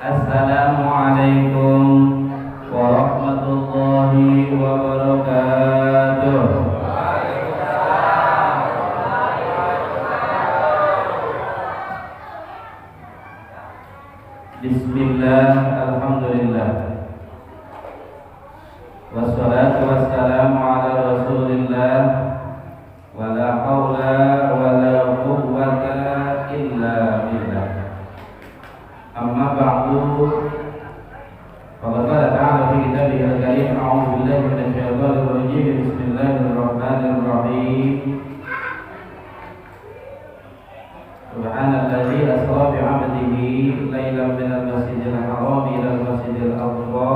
Assalamualaikum warahmatullahi wabarakatuh. Bismillah, alhamdulillah. Wassalatu wassalamu ala rasulillah. Wala haula wala quwwata illa billah. Amma ba'du. Faqad qala ta'ala fi kitabihi al-karim, a'udzu billahi minasy syaithanir rajim. Bismillahirrahmanirrahim. Subhanalladzi asra bi 'abdihi lailan minal masjidil haram ila al-masjidil aqsa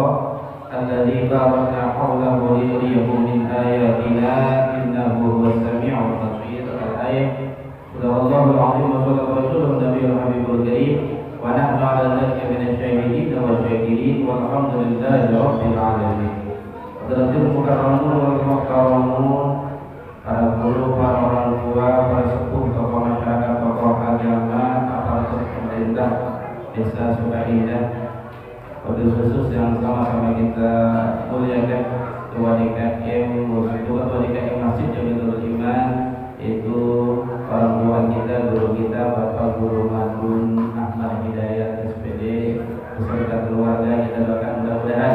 alladzi barakna hawlahu liyuriyahu min ayatina innahu huwas sami'ul basir. Al-ayat. Subhanallahul 'azim wa sallallahu rasulun nabiyul habibul karim wa nahnu 'ala dzalika minasy syahidin wa syakirin walhamdulillahi rabbil alamin. Hadratul mukarramun wal mukarramun, para guru, para orang tua, para sepuh, tokoh masyarakat, tokoh agama, aparatur pemerintah Desa Sukaidah, wabil khusus yang sama-sama kita muliakan, Ketua DKM, Ketua DKM Masjid Jamiatul Iman, yaitu orang tua kita, guru kita, Bapak Guru Madun Ahmad Hidayat SPD, beserta keluarga. Kita doakan mudah-mudahan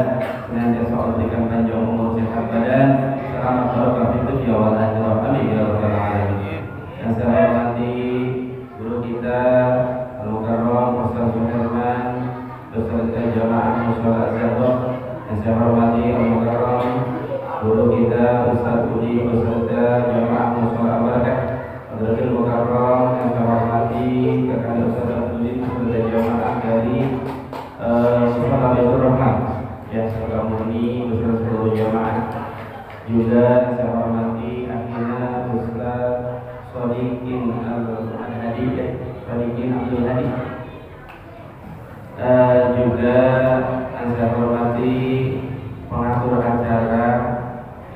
senantiasa Allah berikan panjang umur, sehat badan, selamat barokah hidup ya wal akhirah, amin ya rabbal alamin. Yang saya hormati guru kita Al-Mukarram Ustaz Suherman beserta jamaah mushola Az-Zahra. Yang saya hormati Al-Mukarram guru kita Ustaz Budi beserta jamaah mushola Al-Barakah. Hadratul Mukarram yang saya hormati kakak Ustaz Abdulin beserta jamaah dari mushola Baitur Rahman yang saya murni beserta seluruh jamaah. Juga saya hormati akhirnya Ustaz Shodikin Al-Hadi, Shodikin Abdul Hadi. Juga saya hormati pengatur acara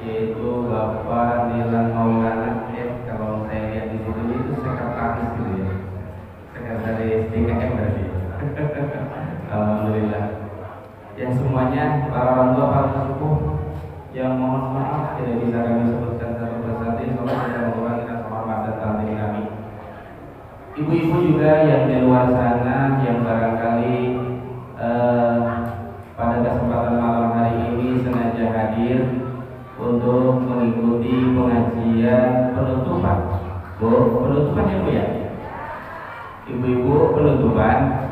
yaitu Bapak Nilan Maulana. Kalau saya lihat di situ itu sekretaris gitu ya, sekretaris DKM berarti. Alhamdulillah. Yang semuanya para orang tua, para sepuh yang mohon maaf tidak bisa kami sebutkan satu persatu, insyaallah tidak mengurangi rasa hormat dan takdim kami. Ibu-ibu juga yang di luar sana yang barangkali pada kesempatan malam hari ini sengaja hadir untuk mengikuti pengajian penutupan. Bu, penutupan ya Bu ya? Ibu-ibu, penutupan.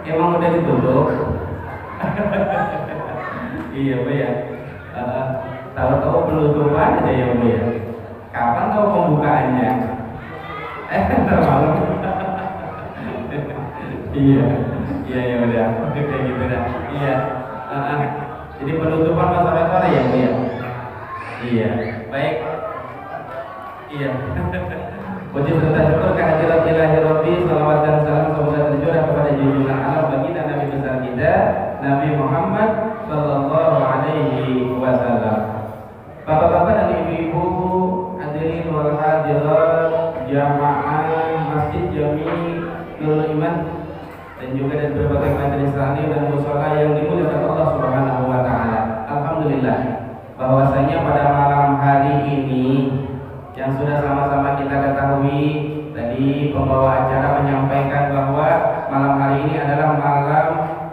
Emang udah ditutup? Iya Bu ya. Tahu-tahu penutupan aja ya Bu ya. Kapan tahu pembukaannya? Termalam. Iya ya udah kayak gitu dah. Iya. Jadi penutupan pas sore-sore ya Bu ya. Iya. Baik. Iya. Puji serta syukur kehadirat ilahi Rabbi, salawat dan salam semoga tercurah kepada junjungan alam baginda Nabi besar kita Nabi Muhammad sallallahu alaihi wasallam. Bapak-bapak dan ibu-ibu, hadirin wal hadirat jamaah Masjid Jamiatul Iman dan juga dari berbagai majelis taklim dan mushola yang dimuliakan Allah Subhanahu wa taala. Alhamdulillah bahwasanya pada malam hari ini yang sudah sama-sama kita ketahui, tadi pembawa acara menyampaikan bahwa malam hari ini adalah malam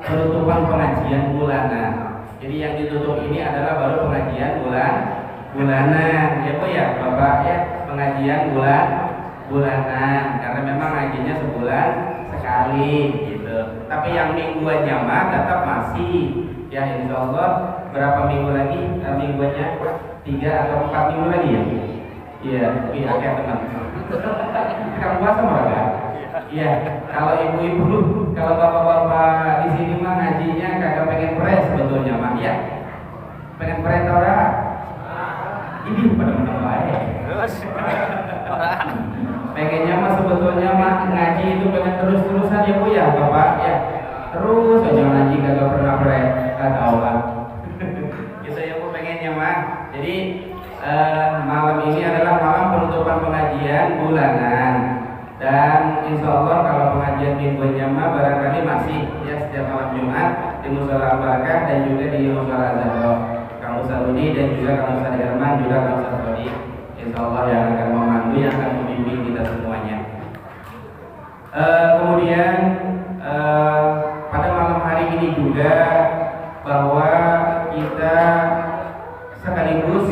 penutupan pengajian bulanan. Jadi yang ditutup ini adalah baru pengajian bulanan, ya Bu ya, Bapak ya, pengajian bulanan karena memang ngajinya sebulan sekali gitu. Tapi yang mingguan jamaah tetap masih ya, insyaallah berapa minggu lagi mingguannya? 3 atau 4 minggu lagi ya? Iya, kayak teman. Kamu puasa enggak? Iya, kalau ibu-ibu, kalau bapak-bapak di sini mah ngajinya kagak pengen pres sebetulnya mah ya. Pengen pres ora? Ini benar-benar baik. Pengennya mah sebetulnya mah ngaji itu pengen terus-terusan ya Bu ya, Bapak ya. Terus aja ngaji kagak pernah pres, kata Allah. Gitu ya Bu pengennya mah. Jadi malam ini adalah malam penutupan pengajian bulanan dan insya Allah kalau pengajian mingguannya mah barangkali masih ya setiap malam Jumat di Mushola Barakah dan juga di Mushola Zahra. Kang Ustaz Rudi dan juga Kang Ustaz Herman juga Kang Ustaz Rudi, insyaallah yang akan memandu, yang akan membimbing kita semuanya. Kemudian pada malam hari ini juga bahwa kita sekaligus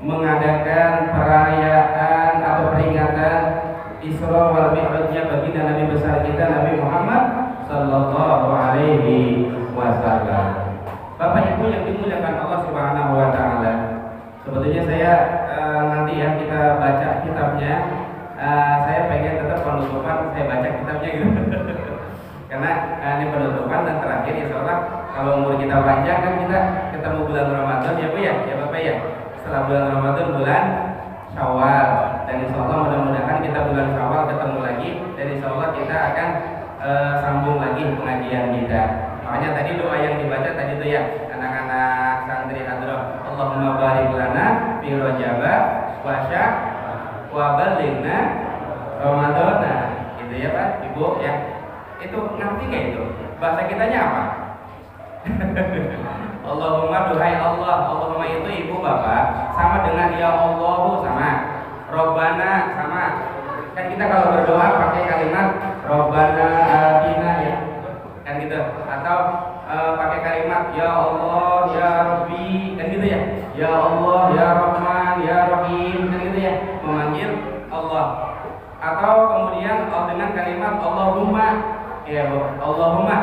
mengadakan perayaan atau peringatan Isra wal Mi'rajnya baginda Nabi besar kita Nabi Muhammad sallallahu alaihi wasallam. Bapak Ibu yang dimuliakan Allah Subhanahu wa taala. Sebetulnya saya nanti ya kita baca kitabnya. Saya pengen tetap penutupan saya baca kitabnya gitu. Karena ini penutupan dan terakhir insyaallah kalau umur kita panjang kan kita ketemu bulan Ramadan ya Bu ya Bapak ya. Setelah bulan Ramadan bulan Syawal, dan insyaallah mudah-mudahan kita bulan Syawal ketemu lagi, dan insyaallah kita akan sambung lagi pengajian kita. Makanya tadi doa yang dibaca tadi itu ya anak-anak santri hadroh, Allahumma barik lana fi Rajab wa Sya'ban wa ballighna Ramadana. Gitu ya Pak, Ibu ya. Itu ngerti nggak itu? Bahasa kitanya apa? Allahumma, duhai Allah. Allahumma itu ibu bapak sama dengan ya Allahu, sama Robbana, sama. Kan kita kalau berdoa pakai kalimat Robbana atina ya, kan gitu. Atau pakai kalimat ya Allah ya Rabbi, kan gitu ya. Ya Allah ya Rahman ya Rahim, kan gitu ya, memanggil Allah. Atau kemudian dengan kalimat Allahumma ya Bu, Allahumma.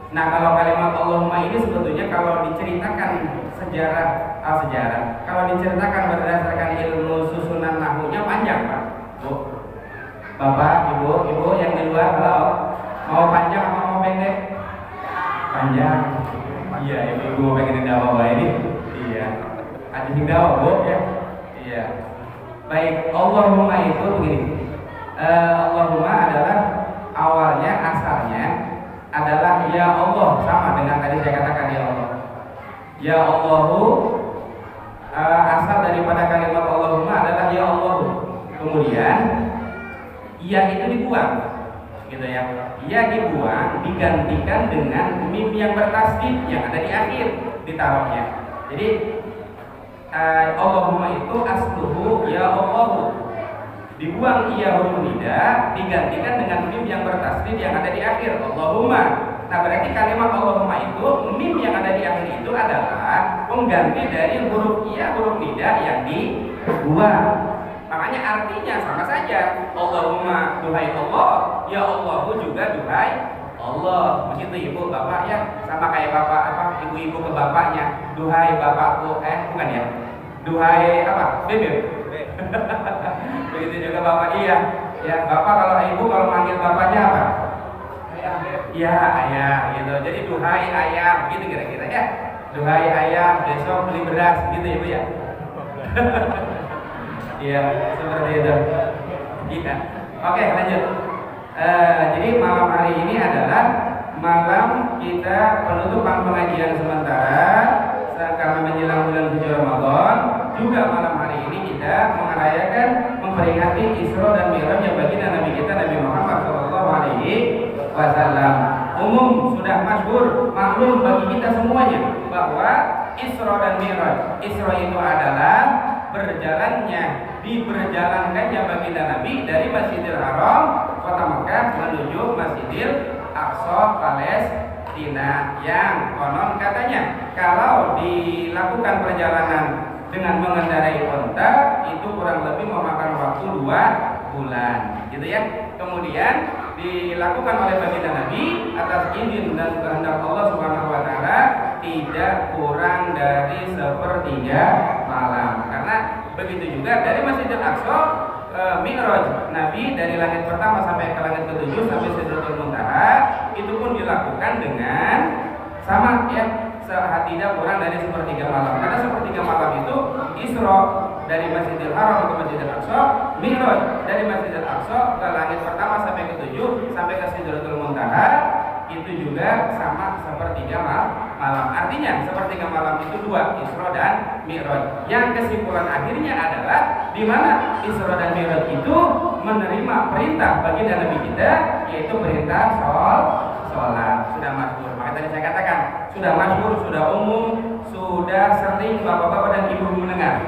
Nah kalau kalimat Allahumma ini sebetulnya kalau diceritakan sejarah, kalau diceritakan berdasarkan ilmu susunan nahwunya panjang Pak, Bu, Bapak, Ibu yang di luar, halo, mau panjang apa mau pendek? Panjang. Iya, Ibu pengen dakwah ini. Iya. Ada sing dakwah Bu ya. Iya. Baik, Allahumma itu begini. Allahumma adalah awalnya asalnya adalah ya Allah, sama dengan tadi saya katakan ya Allah. Ya Allahu, asal daripada kalimat Allahumma adalah ya Allah. Kemudian ya itu dibuang, gitu ya. Ya dibuang, digantikan dengan mim yang bertasdid yang ada di akhir, ditaruhnya. Jadi Allahumma itu asluhu ya Allahu. Dibuang iya huruf nida, digantikan dengan mim yang bertasdid yang ada di akhir, Allahumma. Nah berarti kalimat Allahumma itu mim yang ada di akhir itu adalah pengganti dari huruf iya huruf nida yang dibuang. Makanya artinya sama saja. Allahumma, duhai Allah, ya Allahu juga duhai Allah. Begitu Ibu Bapak ya, sama kayak bapak ibu-ibu ke bapaknya, duhai bapakku, bukan ya, duhai apa, bebek. Begitu juga bapak, iya ya, bapak kalau ibu kalau manggil bapaknya apa? Iya ayah gitu. Jadi duhai ayah gitu kira-kira ya. Duhai ayah, besok beli beras gitu Ibu ya. Iya seperti itu. Iya. Oke lanjut. Jadi malam hari ini adalah malam kita penutupan pengajian sementara karena menjelang bulan suci Ramadan. Juga malam hari ini kita merayakan memperingati Isra dan Mi'raj yang baginda Nabi kita Nabi Muhammad sallallahu alaihi wasallam. Umum sudah masyhur, maklum bagi kita semuanya bahwa Isra dan Mi'raj. Isra itu adalah diberjalankannya baginda Nabi dari Masjidil Haram kota Mekah menuju Masjidil Aqsa Palestina, yang konon katanya kalau dilakukan perjalanan dengan mengendarai onta itu kurang lebih memakan waktu 2 bulan, gitu ya. Kemudian dilakukan oleh baginda Nabi atas izin dan kehendak Allah Subhanahu wa taala tidak kurang dari 1/3 malam. Karena begitu juga dari Masjidil Aqsa Mi'raj Nabi dari langit pertama sampai ke langit ke-7 sampai Sidratul Muntaha itu pun dilakukan dengan sama ya, tidak kurang dari 1/3 malam. Karena 1/3 malam itu Isra dari Masjidil Haram ke Masjidil Aqsa, Mi'raj dari Masjidil Aqsa ke langit pertama sampai ke-7 sampai ke Sidratul Muntaha itu juga sama 1/3 malam. Artinya 1/3 malam itu 2, Isra dan Mi'raj. Yang kesimpulan akhirnya adalah di mana Isra dan Mi'raj itu menerima perintah baginda Nabi kita, yaitu perintah sholat, sudah masyhur. Maka tadi saya katakan sudah masyhur, sudah umum, sudah sering bapak-bapak dan ibu mendengar,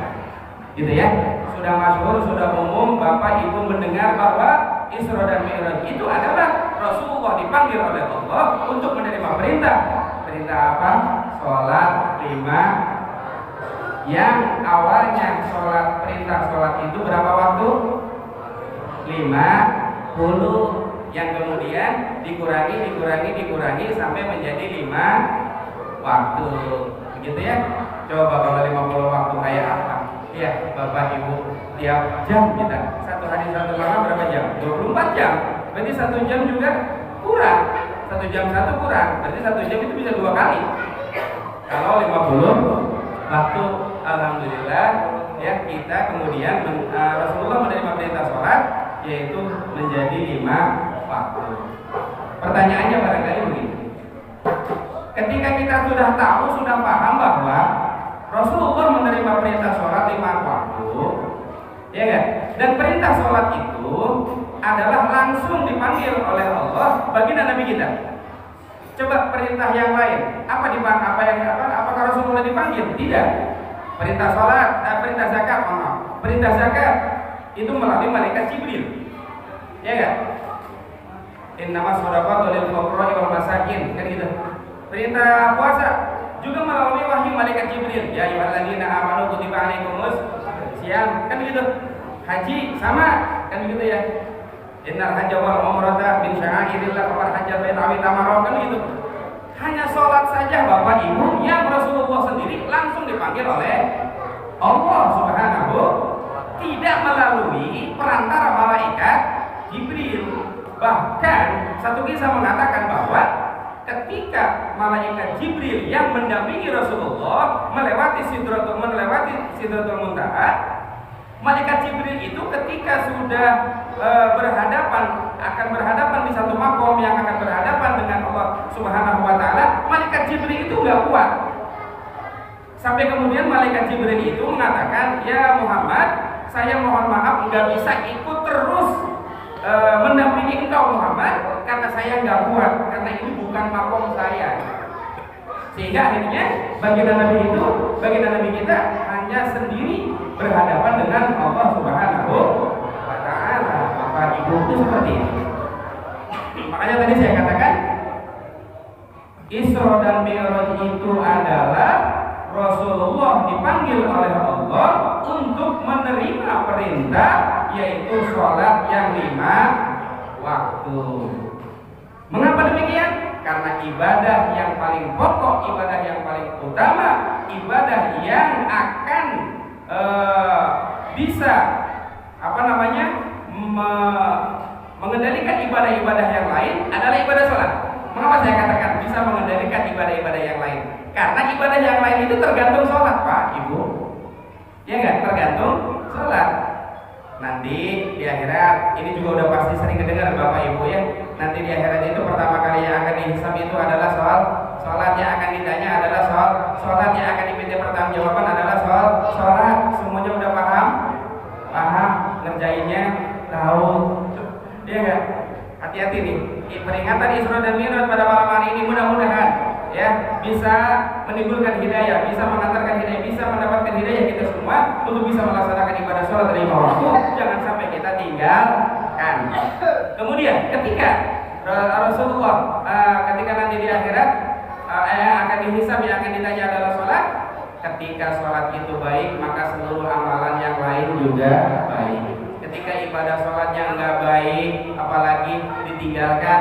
gitu ya. Sudah masyhur, sudah umum, bapak ibu mendengar bahwa Isra dan Mi'raj itu adalah Rasulullah dipanggil oleh Allah untuk menerima perintah. Perintah apa? Sholat 5. Yang awalnya perintah sholat itu berapa waktu? 50. Yang kemudian dikurangi sampai menjadi 5 waktu. Begitu ya. Coba kalau 50 waktu kayak apa? Ya, Bapak Ibu, tiap jam kita satu hari satu malam berapa jam? 24 jam. Berarti 1 jam juga kurang. 1 jam 1 kurang. Berarti 1 jam itu bisa 2 kali. Kalau 50 waktu, alhamdulillah ya, kita kemudian Rasulullah menerima perintah sholat yaitu menjadi 5 waktu. Pertanyaannya barangkali begini. Ketika kita sudah tahu, sudah paham bahwa Rasulullah menerima perintah sholat 5 waktu, ya kan? Dan perintah sholat itu adalah langsung dipanggil oleh Allah baginda Nabi kita. Coba perintah yang lain, apakah Rasulullah dipanggil? Tidak. Perintah sholat, perintah zakat, perintah zakat itu melalui malaikat Jibril, ya kan? Innamas shadaqatu lil fuqara'i wal masakin, kan gitu. Perintah puasa juga melalui wahyu malaikat Jibril. Ya ayyuhalladzina amanu kutiba alaikumus syiyam, kan gitu. Haji sama, kan gitu ya. Innal hajja wal umrata min sya'airillah wa hajja baita aw tamara, kan gitu. Hanya sholat saja Bapak Ibu yang Rasulullah sendiri langsung dipanggil oleh Allah Subhanahu, tidak melalui perantara malaikat Jibril. Bahkan satu kisah mengatakan bahwa ketika malaikat Jibril yang mendampingi Rasulullah melewati Sidratul Muntaha, malaikat Jibril itu ketika sudah akan berhadapan di satu makom yang akan berhadapan dengan Allah Subhanahu wa taala, malaikat Jibril itu enggak kuat. Sampai kemudian malaikat Jibril itu mengatakan, "Ya Muhammad, saya mohon maaf enggak bisa ikut terus mendampingi engkau Muhammad karena saya enggak kuat, karena ini bukan makom saya." Sehingga akhirnya baginda Nabi kita hanya sendiri berhadapan dengan Allah Subhanahu wa taala. Bapak Ibu itu seperti ini. Makanya tadi saya katakan Isra dan Mi'raj itu adalah Rasulullah dipanggil oleh Allah untuk menerima perintah, yaitu sholat yang 5 waktu. Mengapa demikian? Karena ibadah yang paling pokok, ibadah yang paling utama, ibadah yang akan bisa mengendalikan ibadah-ibadah yang lain adalah ibadah sholat. Mengapa saya katakan bisa mengendalikan ibadah-ibadah yang lain? Karena ibadah yang lain itu tergantung sholat, Pak, Ibu. Ya nggak? Tergantung sholat. Nanti di akhirat, ini juga udah pasti sering mendengar Bapak Ibu ya. Nanti di akhirat itu pertama kali yang akan dihisab itu adalah soal sholat, yang akan ditanya adalah soal sholat, yang akan diminta pertanggungjawaban adalah soal sholat. Semuanya udah paham, ngerjainnya tahu. Iya nggak? Hati-hati nih. Peringatan Isra dan Mi'raj pada malam hari ini mudah-mudahan ya bisa menimbulkan hidayah, bisa mengantarkan hidayah, bisa mendapatkan hidayah kita semua untuk bisa melaksanakan ibadah sholat 5 waktu. Jangan sampai kita tinggalkan. Kemudian ketika Rasulullah ketika nanti di akhirat yang akan dihisab, yang akan ditanya adalah sholat. Ketika sholat itu baik, maka seluruh amalan yang lain juga baik. Ketika ibadah sholatnya enggak baik, apalagi ditinggalkan,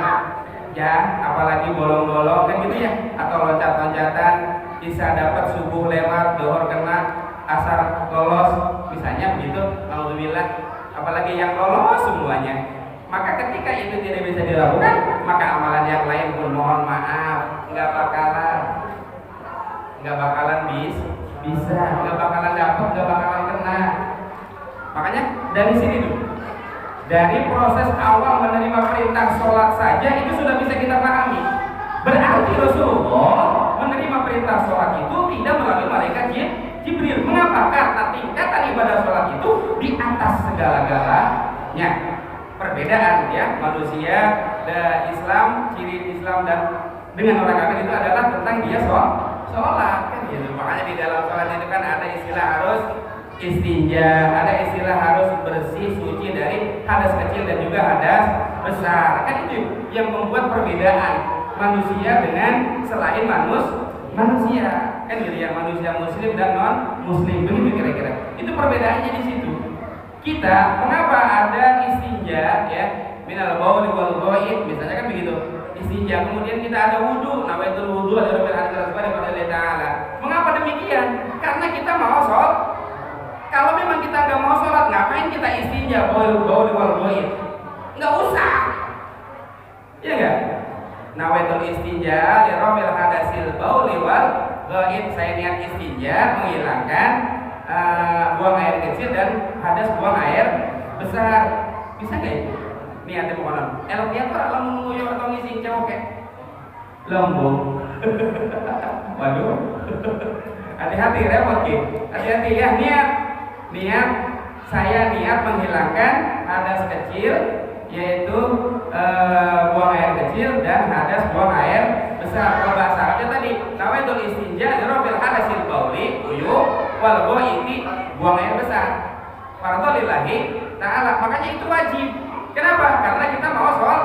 ya, apalagi bolong-bolong kan gitu ya, atau loncat-loncatan, bisa dapat subuh lewat, zuhur kena, asar lolos, misalnya begitu, alhamdulillah, apalagi yang lolos semuanya. Maka ketika itu tidak bisa dilakukan, maka amalan yang lain pun mohon maaf, nggak bakalan bisa, nggak bakalan dapat, nggak bakalan kena. Makanya dari sini dulu, dari proses awal menerima perintah sholat saja itu sudah bisa kita pahami. Berarti Rasulullah menerima perintah sholat itu tidak melalui malaikat Jibril. Mengapa? Karena tingkatan ibadah sholat itu di atas segala-galanya. Perbedaan ya manusia dan Islam, ciri Islam Islam dan dengan orang kafir itu adalah tentang dia sholat kan gitu. Makanya di dalam sholat itu kan ada istilah harus istinja, ada istilah harus bersih suci dari hadas kecil dan juga hadas besar. Kan itu yang membuat perbedaan manusia dengan selain manusia kan gitu ya, manusia muslim dan non muslim begitu kira-kira. Itu perbedaannya di situ. Kita mengapa ada istinja ya, minal bauli wal ghaid misalnya kan begitu. Istinja kemudian kita ada wudu, nawaitul wudu ada rabbil alamin kepada Allah Taala. Mengapa demikian? Karena kita mau sholat. Kalau memang kita nggak mau sholat, ngapain kita istinja bauli wal ghaid? Nggak usah. Iya nggak? Nawaitul istinja li rabbil hadasil bauli wal ghaid. Saya niat istinja menghilangkan buang air kecil dan hadas buang air besar. Bisa nggak itu? Niatnya mohon. Eloknya tuh alam menguyu atau ngisi cewek lembung. Waduh. Hati-hati repot gitu. Hati-hati ya, niat saya niat menghilangkan hadas kecil yaitu buang air kecil dan hadas buang air besar. Kalau bahasa Arabnya tadi nawaitul istinja rabbil hadasil bauli uyuh wal ghaidi buang air besar. Fardholillahi ta'ala. Makanya itu wajib. Kenapa? Karena kita mau sholat.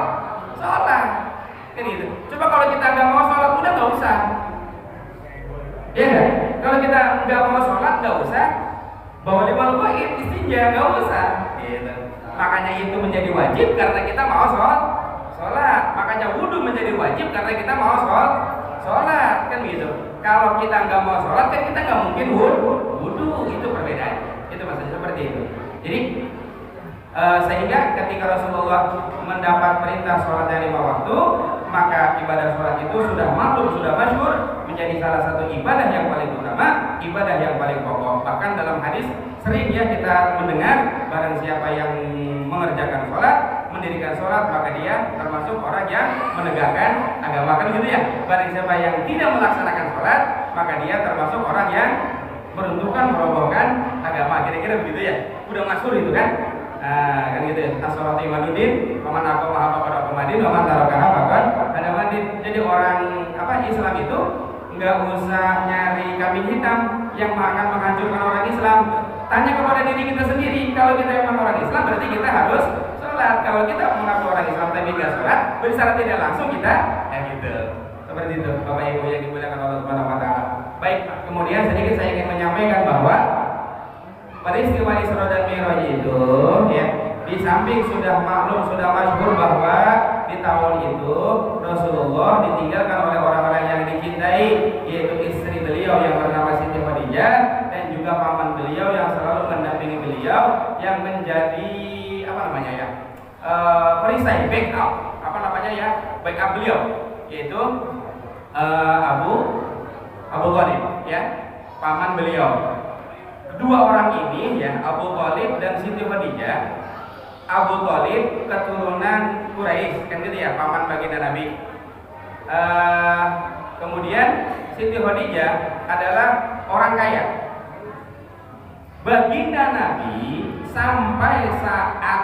Kan gitu. Coba kalau kita nggak mau sholat udah nggak usah. Ya nggak? Kalau kita nggak mau sholat nggak usah. Bawa di wal ghaid istinja nggak usah. Gitu. Makanya itu menjadi wajib karena kita mau sholat. Makanya wudu menjadi wajib karena kita mau sholat kan gitu. Kalau kita nggak mau sholat kan kita nggak mungkin wudu. Itu perbedaan. Itu maksudnya seperti itu. Jadi sehingga ketika Rasulullah mendapat perintah sholat dari 5 waktu, maka ibadah sholat itu sudah maklum, sudah masyhur menjadi salah satu ibadah yang paling utama, ibadah yang paling pokok. Bahkan dalam hadis sering ya kita mendengar barang siapa yang mengerjakan sholat, mendirikan sholat, maka dia termasuk orang yang menegakkan agama kan gitu ya. Barang siapa yang tidak melaksanakan sholat, maka dia termasuk orang yang meruntuhkan, merobohkan agama. Kira-kira begitu ya. Udah masyhur itu kan. Kan gitu ya. As-sholatu imaduddin, waman aqamaha faqad aqamadin, waman tarakaha faqad hadamadin. Jadi orang Islam itu nggak usah nyari kambing hitam yang akan menghancurkan orang Islam. Tanya kepada diri kita sendiri. Kalau kita memang orang Islam berarti kita harus sholat. Kalau kita mengaku orang Islam tapi nggak sholat, secara tidak langsung kita gitu. Seperti itu Bapak Ibu yang dimuliakan Allah Subhanahu wa taala. Baik, kemudian sedikit saya ingin menyampaikan bahwa peristiwa Isra dan Mi'raj itu ya, di samping sudah maklum, sudah masyhur bahwa di tahun itu Rasulullah ditinggalkan oleh orang-orang yang dicintai, yaitu istri beliau yang bernama Siti Khadijah dan juga paman beliau yang selalu mendampingi beliau yang menjadi perisai backup backup beliau, yaitu Abu Thalib ya, paman beliau. Kedua orang ini ya, Abu Thalib dan Siti Khadijah. Abu Thalib keturunan Quraisy kan gitu ya, paman baginda Nabi. Kemudian Siti Khadijah adalah orang kaya. Baginda Nabi sampai saat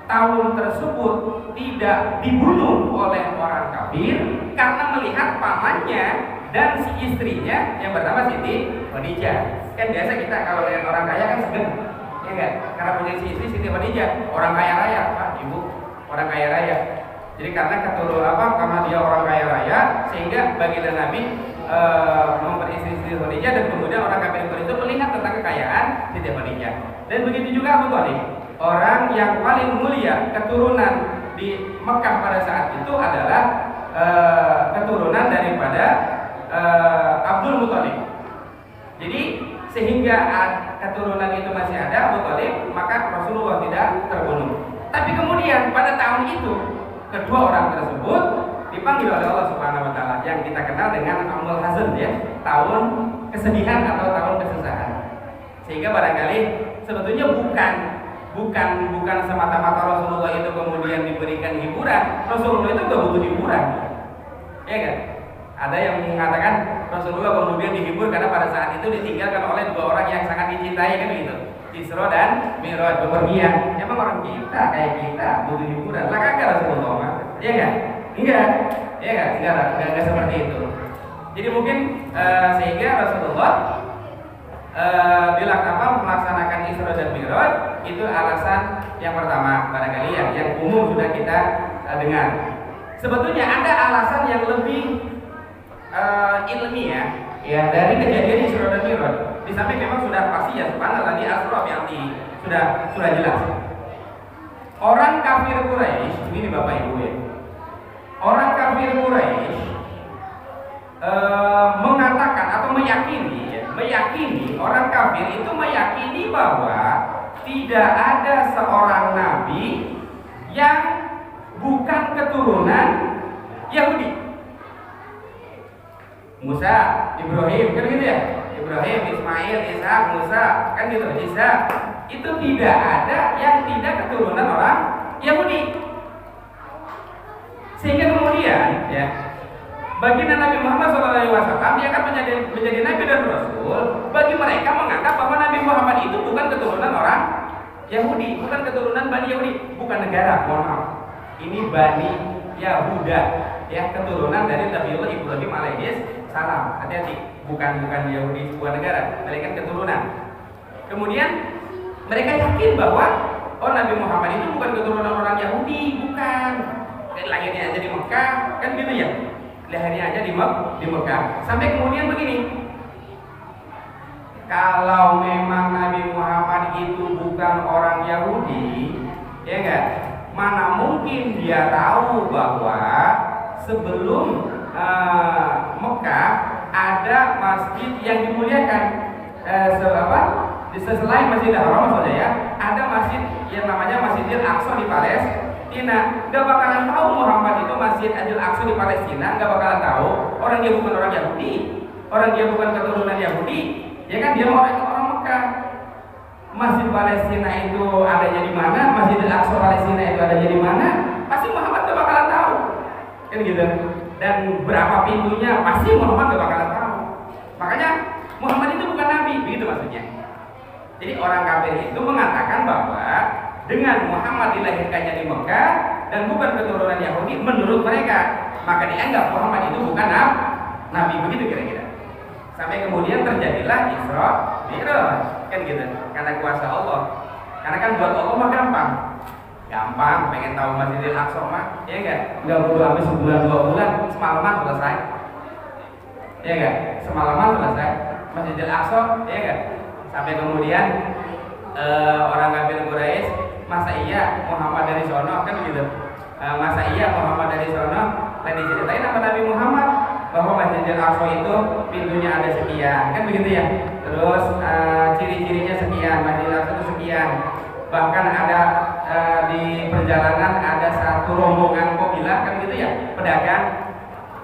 tahun tersebut tidak dibunuh oleh orang kafir karena melihat pamannya dan si istrinya yang bernama Siti Khadijah. Kan biasa kita kalau lihat orang kaya kan segen, ya kan? Karena punya si istri Siti Khadijah, orang kaya raya, Pak, Ibu, orang kaya raya. Jadi karena dia orang kaya raya, sehingga baginda Nabi memperistri Siti Khadijah dan kemudian orang kafir itu melihat tentang kekayaan Siti Khadijah. Dan begitu juga Abu Thalib, orang yang paling mulia keturunan di Mekah pada saat itu adalah keturunan daripada Abdul Muthalib. Jadi sehingga keturunan itu masih ada Abu Thalib, maka Rasulullah tidak terbunuh. Tapi kemudian pada tahun itu kedua orang tersebut dipanggil oleh Allah Subhanahu wa taala yang kita kenal dengan Amul Hazan ya, tahun kesedihan atau tahun kesusahan. Sehingga barangkali sebetulnya bukan semata-mata Rasulullah itu kemudian diberikan hiburan. Rasulullah itu gak butuh hiburan. Ya kan? Ada yang mengatakan Rasulullah kemudian dihibur karena pada saat itu ditinggalkan oleh dua orang yang sangat dicintai kan begitu. Isra dan Mi'raj, bepergian. Emang orang kita kayak kita butuh hiburan. Lah kagak Rasulullah, ya kan? Enggak, ya enggak seperti itu. Jadi mungkin sehingga Rasulullah melaksanakan Isra dan Mi'raj itu alasan yang pertama barangkali yang umum sudah kita dengar. Sebetulnya ada alasan yang lebih ilmiah ya dari kejadian Isra dan Mi'raj. Di samping memang sudah pasti ya subhanallah tadi Asra bi'ati sudah jelas. Orang kafir Quraisy, ini Bapak Ibu ya. Orang kafir Quraisy mengatakan atau meyakini orang kafir itu meyakini bahwa tidak ada seorang nabi yang bukan keturunan Yahudi. Musa, Ibrahim, kan gitu ya? Ibrahim, Ismail, Ishak, Musa, kan gitu. Isa itu tidak ada yang tidak keturunan orang Yahudi. Sehingga kemudian ya baginda Nabi Muhammad SAW dia akan menjadi Nabi dan Rasul. Bagi mereka menganggap bahwa Nabi Muhammad itu bukan keturunan orang Yahudi, bukan keturunan Bani Yahudi, bukan negara, mohon maaf. Ini Bani Yahuda, ya keturunan dari Nabiullah Ibrahim alaihi salam. Hati-hati, bukan Yahudi sebuah negara, mereka keturunan. Kemudian mereka yakin bahwa Nabi Muhammad itu bukan keturunan orang Yahudi, bukan. Lahirnya aja di Mekah, kan gitu ya. Lahirnya aja di Mekah. Sampai kemudian begini. Kalau memang Nabi Muhammad itu bukan orang Yahudi, ya enggak? Mana mungkin dia tahu bahwa sebelum Mekah ada masjid yang dimuliakan. Selain Masjidil Haram maksudnya ya, ada masjid yang namanya Masjidil Aqsa di Palestina. Gak bakalan tahu Muhammad itu Masjid Al-Aqsa di Palestina, gak bakalan tahu. Orang dia bukan orang Yahudi, orang dia bukan keturunan Yahudi, ya kan dia orang Mekah. Masjid Palestina itu adanya di mana? Masjid Al-Aqsa Palestina itu adanya di mana? Pasti Muhammad gak bakalan tahu, kan gitu. Dan berapa pintunya pasti Muhammad gak bakalan tahu. Makanya Muhammad itu bukan nabi, begitu maksudnya. Jadi orang kafir itu mengatakan bahwa dengan Muhammad dilahirkannya di Mekah dan bukan keturunan Yahudi menurut mereka, maka dianggap Muhammad itu bukan nabi, begitu kira-kira. Sampai kemudian terjadilah Isra Mi'raj, kan gitu. Karena kuasa Allah. Karena kan buat Allah mah gampang, pengen tahu Masjidil Aqsa mah, ya enggak? Enggak butuh habis sebulan 2 bulan, semalaman selesai. Ya enggak? Semalaman selesai. Masjidil Aqsa, ya enggak? Sampai kemudian orang kafir Quraisy, masa iya Muhammad dari sono, kan gitu. Masa iya Muhammad dari sono, dan diceritain sama Nabi Muhammad bahwa Masjidil Aqsa itu pintunya ada sekian, kan begitu ya. Terus ciri-cirinya sekian, Masjidil Aqsa itu sekian. Bahkan ada di perjalanan ada satu rombongan kabilah, kan gitu ya, pedagang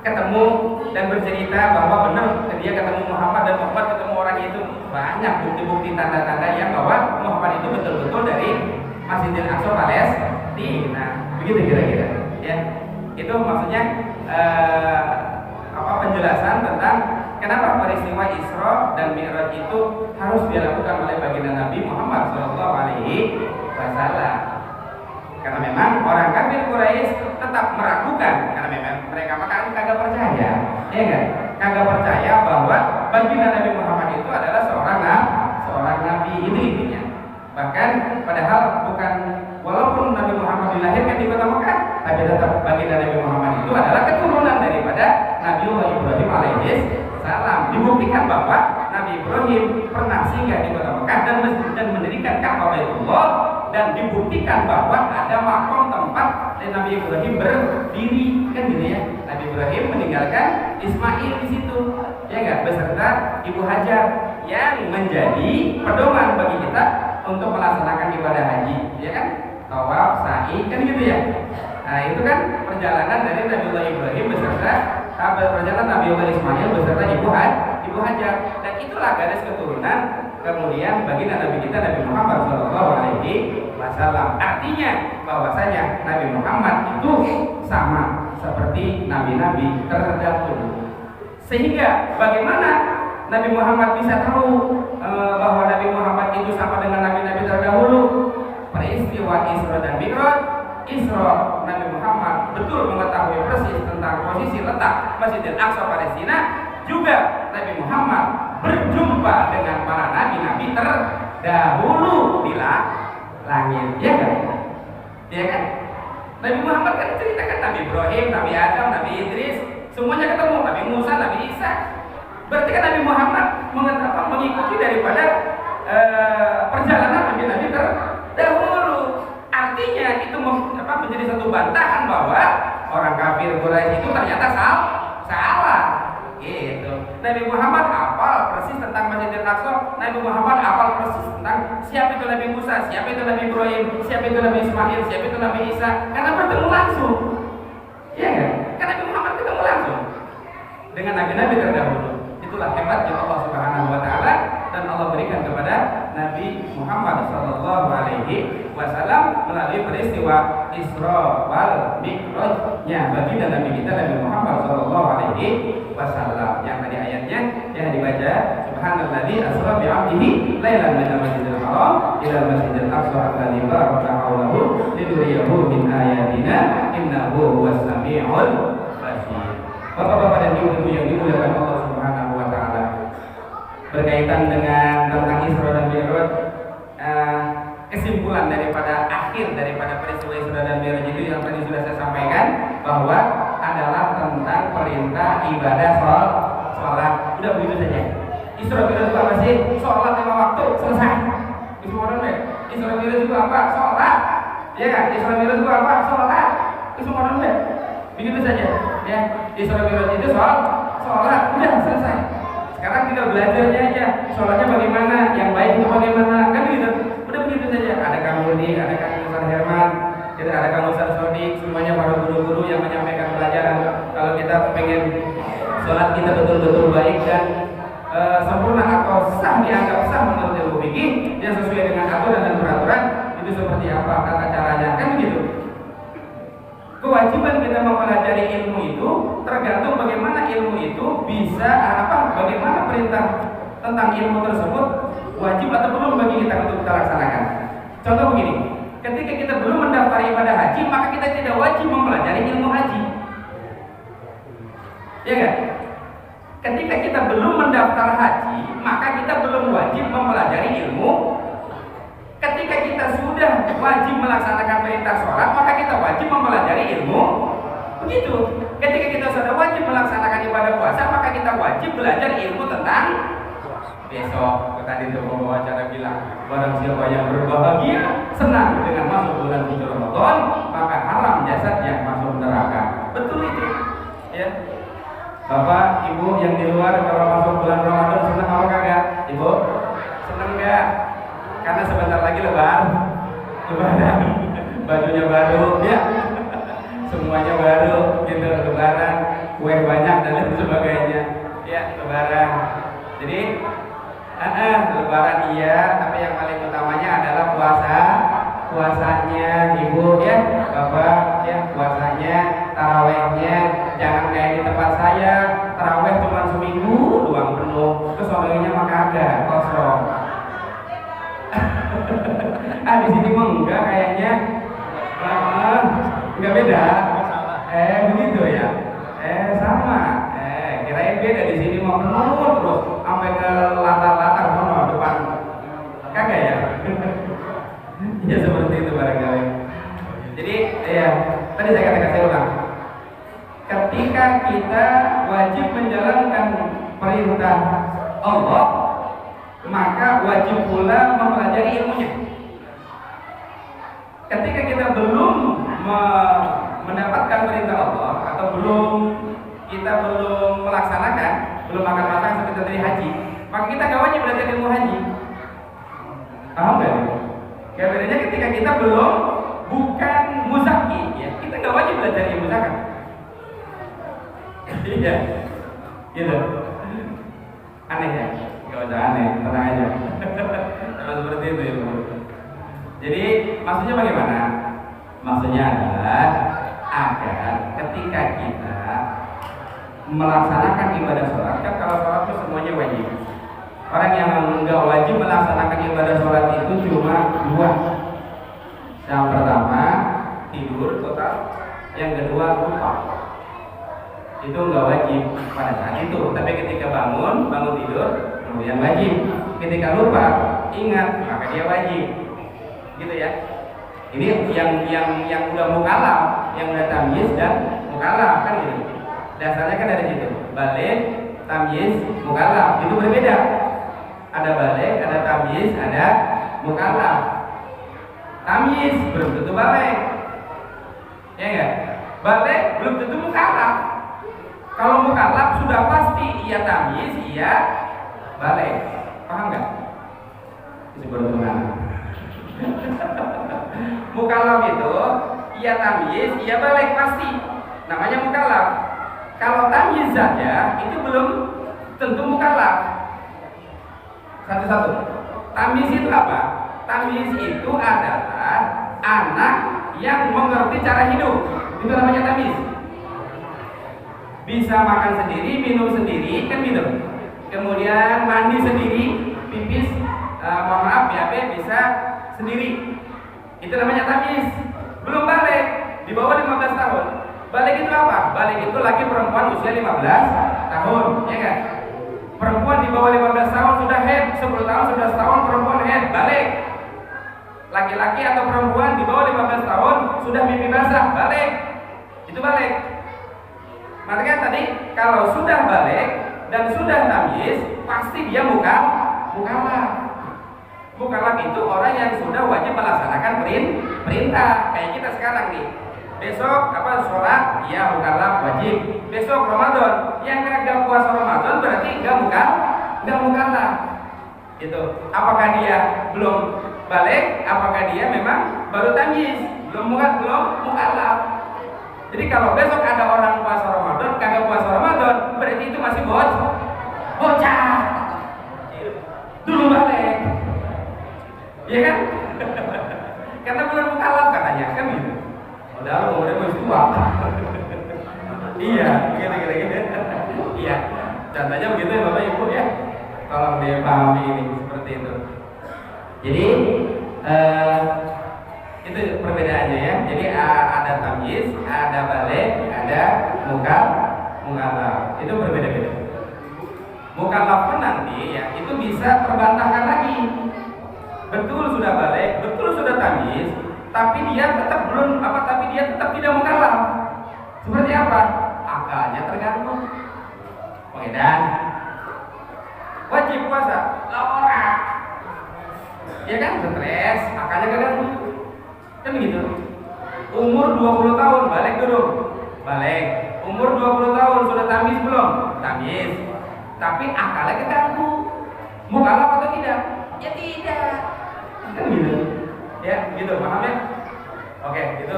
ketemu dan bercerita bahwa benar dia ketemu Muhammad dan Muhammad ketemu orang itu. Banyak bukti-bukti tanda-tanda yang bahwa Muhammad itu betul-betul dari Masjidil Aqsa Palestina. Begitu kira-kira ya. Itu maksudnya penjelasan tentang kenapa peristiwa Isra dan Mi'raj itu harus dilakukan oleh baginda Nabi Muhammad SAW. Karena memang orang kafir Quraisy tetap meragukan, karena memang mereka makan kagak percaya, ya enggak? Kagak percaya bahwa baginda Nabi Muhammad itu adalah seorang nabi, itu intinya. Bahkan padahal bukan, walaupun Nabi Muhammad dilahirkan di kota Mekah, tapi tetap baginda Nabi Muhammad itu adalah keturunan daripada Nabiullah Ibrahim alaihi salam. Dibuktikan bahwa Nabi Ibrahim pernah singgah di kota Mekah dan mendirikan Ka'bah Baitullah, dan dibuktikan bahwa ada makom tempat Nabi Ibrahim berdiri, kan gitu ya. Nabi Ibrahim meninggalkan Ismail di situ, ya enggak, beserta Ibu Hajar yang menjadi pedoman bagi kita untuk melaksanakan ibadah haji, ya kan? Tawaf, sa'i, kan gitu ya. Nah, itu kan perjalanan dari Nabiullah Ibrahim beserta perjalanan Nabiullah Ismail beserta Ibu Hajar, dan itulah garis keturunan kemudian baginda Nabi kita Nabi Muhammad SAW. Artinya bahwasanya Nabi Muhammad itu sama seperti nabi-nabi terdahulu. Sehingga bagaimana Nabi Muhammad bisa tahu bahwa Nabi Muhammad itu sama dengan nabi-nabi terdahulu? Peristiwa Isra dan Mi'raj Isra Nabi Muhammad betul mengetahui persis tentang posisi letak Masjidil Aqsa Palestina, juga Nabi Muhammad berjumpa dengan para nabi-nabi terdahulu di langit, ya kan? Ya kan? Nabi Muhammad kan ceritakan Nabi Ibrahim, Nabi Adam, Nabi Idris, semuanya ketemu, Nabi Musa, Nabi Isa. Berarti kan Nabi Muhammad mengikuti daripada perjalanan nabi-nabi terdahulu. Artinya itu menjadi satu bantahan bahwa orang kafir Quraisy itu ternyata salah. Gitu. Nabi Muhammad hafal persis tentang Masjidil Aqsa. Nabi Muhammad hafal persis tentang siapa itu Nabi Musa, siapa itu Nabi Ibrahim, siapa itu Nabi Ismail, siapa itu Nabi Isa. Karena bertemu langsung. Iya kan? Karena Nabi Muhammad ketemu langsung dengan nabi-nabi terdahulu. Itulah hebatnya Allah Subhanahu wa taala, dan Allah berikan kepada Nabi Muhammad sallallahu alaihi wasallam melalui peristiwa Isra wal Mi'raj-nya baginda Nabi kita Nabi Muhammad sallallahu alaihi wasallam. Yang tadi ayatnya yang dibaca, subhanalladzi asra bi 'abdihi lailan minal masjidil haram ila masjidil aqsa alladzi barakna hawlahu linuriyahu min ayatina innahu huwas samiul basir. Bapak-bapak dan ibu-ibu yang dimuliakan Allah Subhanahu wa taala, berkaitan dengan tentang Isra dan Mi'raj, kesimpulan daripada akhir daripada peristiwa Isra dan Mi'raj itu yang tadi sudah saya sampaikan, bahwa adalah tentang perintah ibadah sholat. Udah begitu saja. Isra Mi'raj itu apa sih? Sholat 5 waktu, selesai. Itu orang deh. Isra Mi'raj itu apa? Sholat. Ya kan? Isra Mi'raj itu apa? Sholat. Itu orang deh. Begitu saja. Ya. Isra Mi'raj itu sholat. Udah selesai. Sekarang tinggal belajarnya aja, sholatnya bagaimana, yang baik itu bagaimana, kan gitu. Udah begitu saja. Ada Kang Rudi, ada Kang Ustaz Herman, kita ada Kang Ustaz Sodik, semuanya para guru-guru yang menyampaikan pelajaran. Kalau kita pengen sholat kita betul-betul baik dan sempurna atau sah, dianggap sah menurut ilmu fikih, yang sesuai dengan aturan dan peraturan, itu seperti apa tata caranya, kan begitu. Kewajiban kita mempelajari ilmu itu tergantung bagaimana ilmu itu bisa bagaimana perintah tentang ilmu tersebut wajib atau belum bagi kita untuk kita laksanakan. Contoh begini, ketika kita belum mendaftar ibadah haji, maka kita tidak wajib mempelajari ilmu haji. Ya kan? Ketika kita belum mendaftar haji, maka kita belum wajib mempelajari ilmu. Ketika kita sudah wajib melaksanakan perintah sholat, maka kita wajib mempelajari ilmu. Begitu. Ketika kita sudah wajib melaksanakan ibadah puasa, maka kita wajib belajar ilmu tentang besok. Tadi itu pembawa acara bilang, barang siapa yang berbahagia, senang dengan masuk bulan suci Ramadan, maka haram jasad yang masuk neraka. Betul itu. Ya. Bapak, ibu yang di luar kalau masuk bulan Ramadan senang apa kagak? Ibu, senang enggak? Karena sebentar lagi lebaran, bajunya baru, ya, semuanya baru, gitu, lebaran, kue banyak dan lain sebagainya, ya, lebaran. Jadi, lebaran iya, tapi yang paling utamanya adalah puasanya, ibu, ya, bapak, ya, puasanya, tarawehnya, jangan kayak di tempat saya, taraweh cuma seminggu doang penuh, terus orangnya mah kagak, kosong. Di sini mah enggak kayaknya, enggak beda. Begitu ya. Sama. Kirain beda, di sini mah penuh terus sampai ke latar-latar sono depan. Kagak ya? Ya seperti itu barangkali. Jadi ya, tadi saya katakan, saya ulang. Ketika kita wajib menjalankan perintah Allah, maka wajib pula mempelajari ilmunya. Ketika kita belum mendapatkan perintah Allah atau kita belum melaksanakan, belum akan matang seperti tadi haji, maka kita gak wajib belajar ilmu haji. Paham gak? Ya bedanya ketika kita bukan muzaki, ya kita gak wajib belajar ilmu zakat. Iya, gitu. Aneh ya? Gak usah aneh, tenang aja. Kalau seperti itu ya. Jadi maksudnya bagaimana? Maksudnya adalah agar ketika kita melaksanakan ibadah sholat, kan kalau sholat itu semuanya wajib. Orang yang nggak wajib melaksanakan ibadah sholat itu cuma dua. Yang pertama, tidur total. Yang kedua lupa. Itu nggak wajib pada saat itu, tapi ketika bangun tidur kemudian wajib. Ketika lupa ingat maka dia wajib, gitu ya. Ini yang udah mukallaf, yang udah tamyiz dan mukallaf kan gitu. Dasarnya kan dari situ. Balik, tamyiz, mukallaf itu berbeda. Ada balik, ada tamyiz, ada mukallaf. Tamyiz belum tentu balik, ya enggak? Balik belum tentu mukallaf. Kalau mukallaf sudah pasti iya tamyiz, iya balik. Paham nggak? Itu baru gimana? Mukallaf itu iya tamyiz, iya balik pasti. Namanya mukallaf. Kalau tamyiz saja itu belum tentu mukallaf. Satu-satu. Tamyiz itu apa? Tamyiz itu adalah anak yang mengerti cara hidup. Itu namanya tamyiz. Bisa makan sendiri, minum sendiri, kan gitu. Kemudian mandi sendiri, pipis, mohon maaf BAB bisa sendiri. Itu namanya tamyiz. Belum balik, di bawah 15 tahun. Balik itu apa? Balik itu laki perempuan usia 15 tahun, ya kan? Perempuan di bawah 15 tahun sudah head, 10 tahun, 11 tahun perempuan head, balik. Laki-laki atau perempuan di bawah 15 tahun sudah mimpi basah, balik. Itu balik. Makanya tadi kalau sudah balik dan sudah tamyiz, pasti dia mukallaf. Mukallaf itu orang yang sudah wajib melaksanakan perintah. Kayak kita sekarang nih. Besok sholat, ya mukallaf wajib. Besok Ramadan, yang kagak puasa Ramadan berarti enggak mukallaf. Itu. Apakah dia belum balik? Apakah dia memang baru tamyiz? Belum mukallaf. Jadi kalau besok ada orang puasa Ramadan, kagak puasa Ramadan, berarti itu masih bocah. Dulu balik, ya kan? Karena belum mukallaf katanya, kan gitu. Padahal umurnya masih tua. Iya, gitu. Iya, contohnya begitu ya Bapak Ibu ya. Tolong dipahami ini seperti itu. Jadi itu perbedaannya ya. Jadi ada tamyiz, ada balik, ada mukallaf. Itu berbeda-beda. Mukallaf pun nanti ya itu bisa terbantahkan lagi. Betul sudah balik, betul sudah tamyiz, tapi dia tetap tidak mukallaf. Seperti apa? Akalnya terganggu. Pengedan. Wajib puasa, orang. Ya kan stres, akalnya terganggu. Kan begitu. Umur 20 tahun balik dulu. Balik. Umur 20 tahun sudah tamyiz belum? Tamyiz. Tapi akalnya keganggu. Mukallaf atau tidak? Ya tidak. Kan gitu. Ya, gitu paham ya? Oke, itu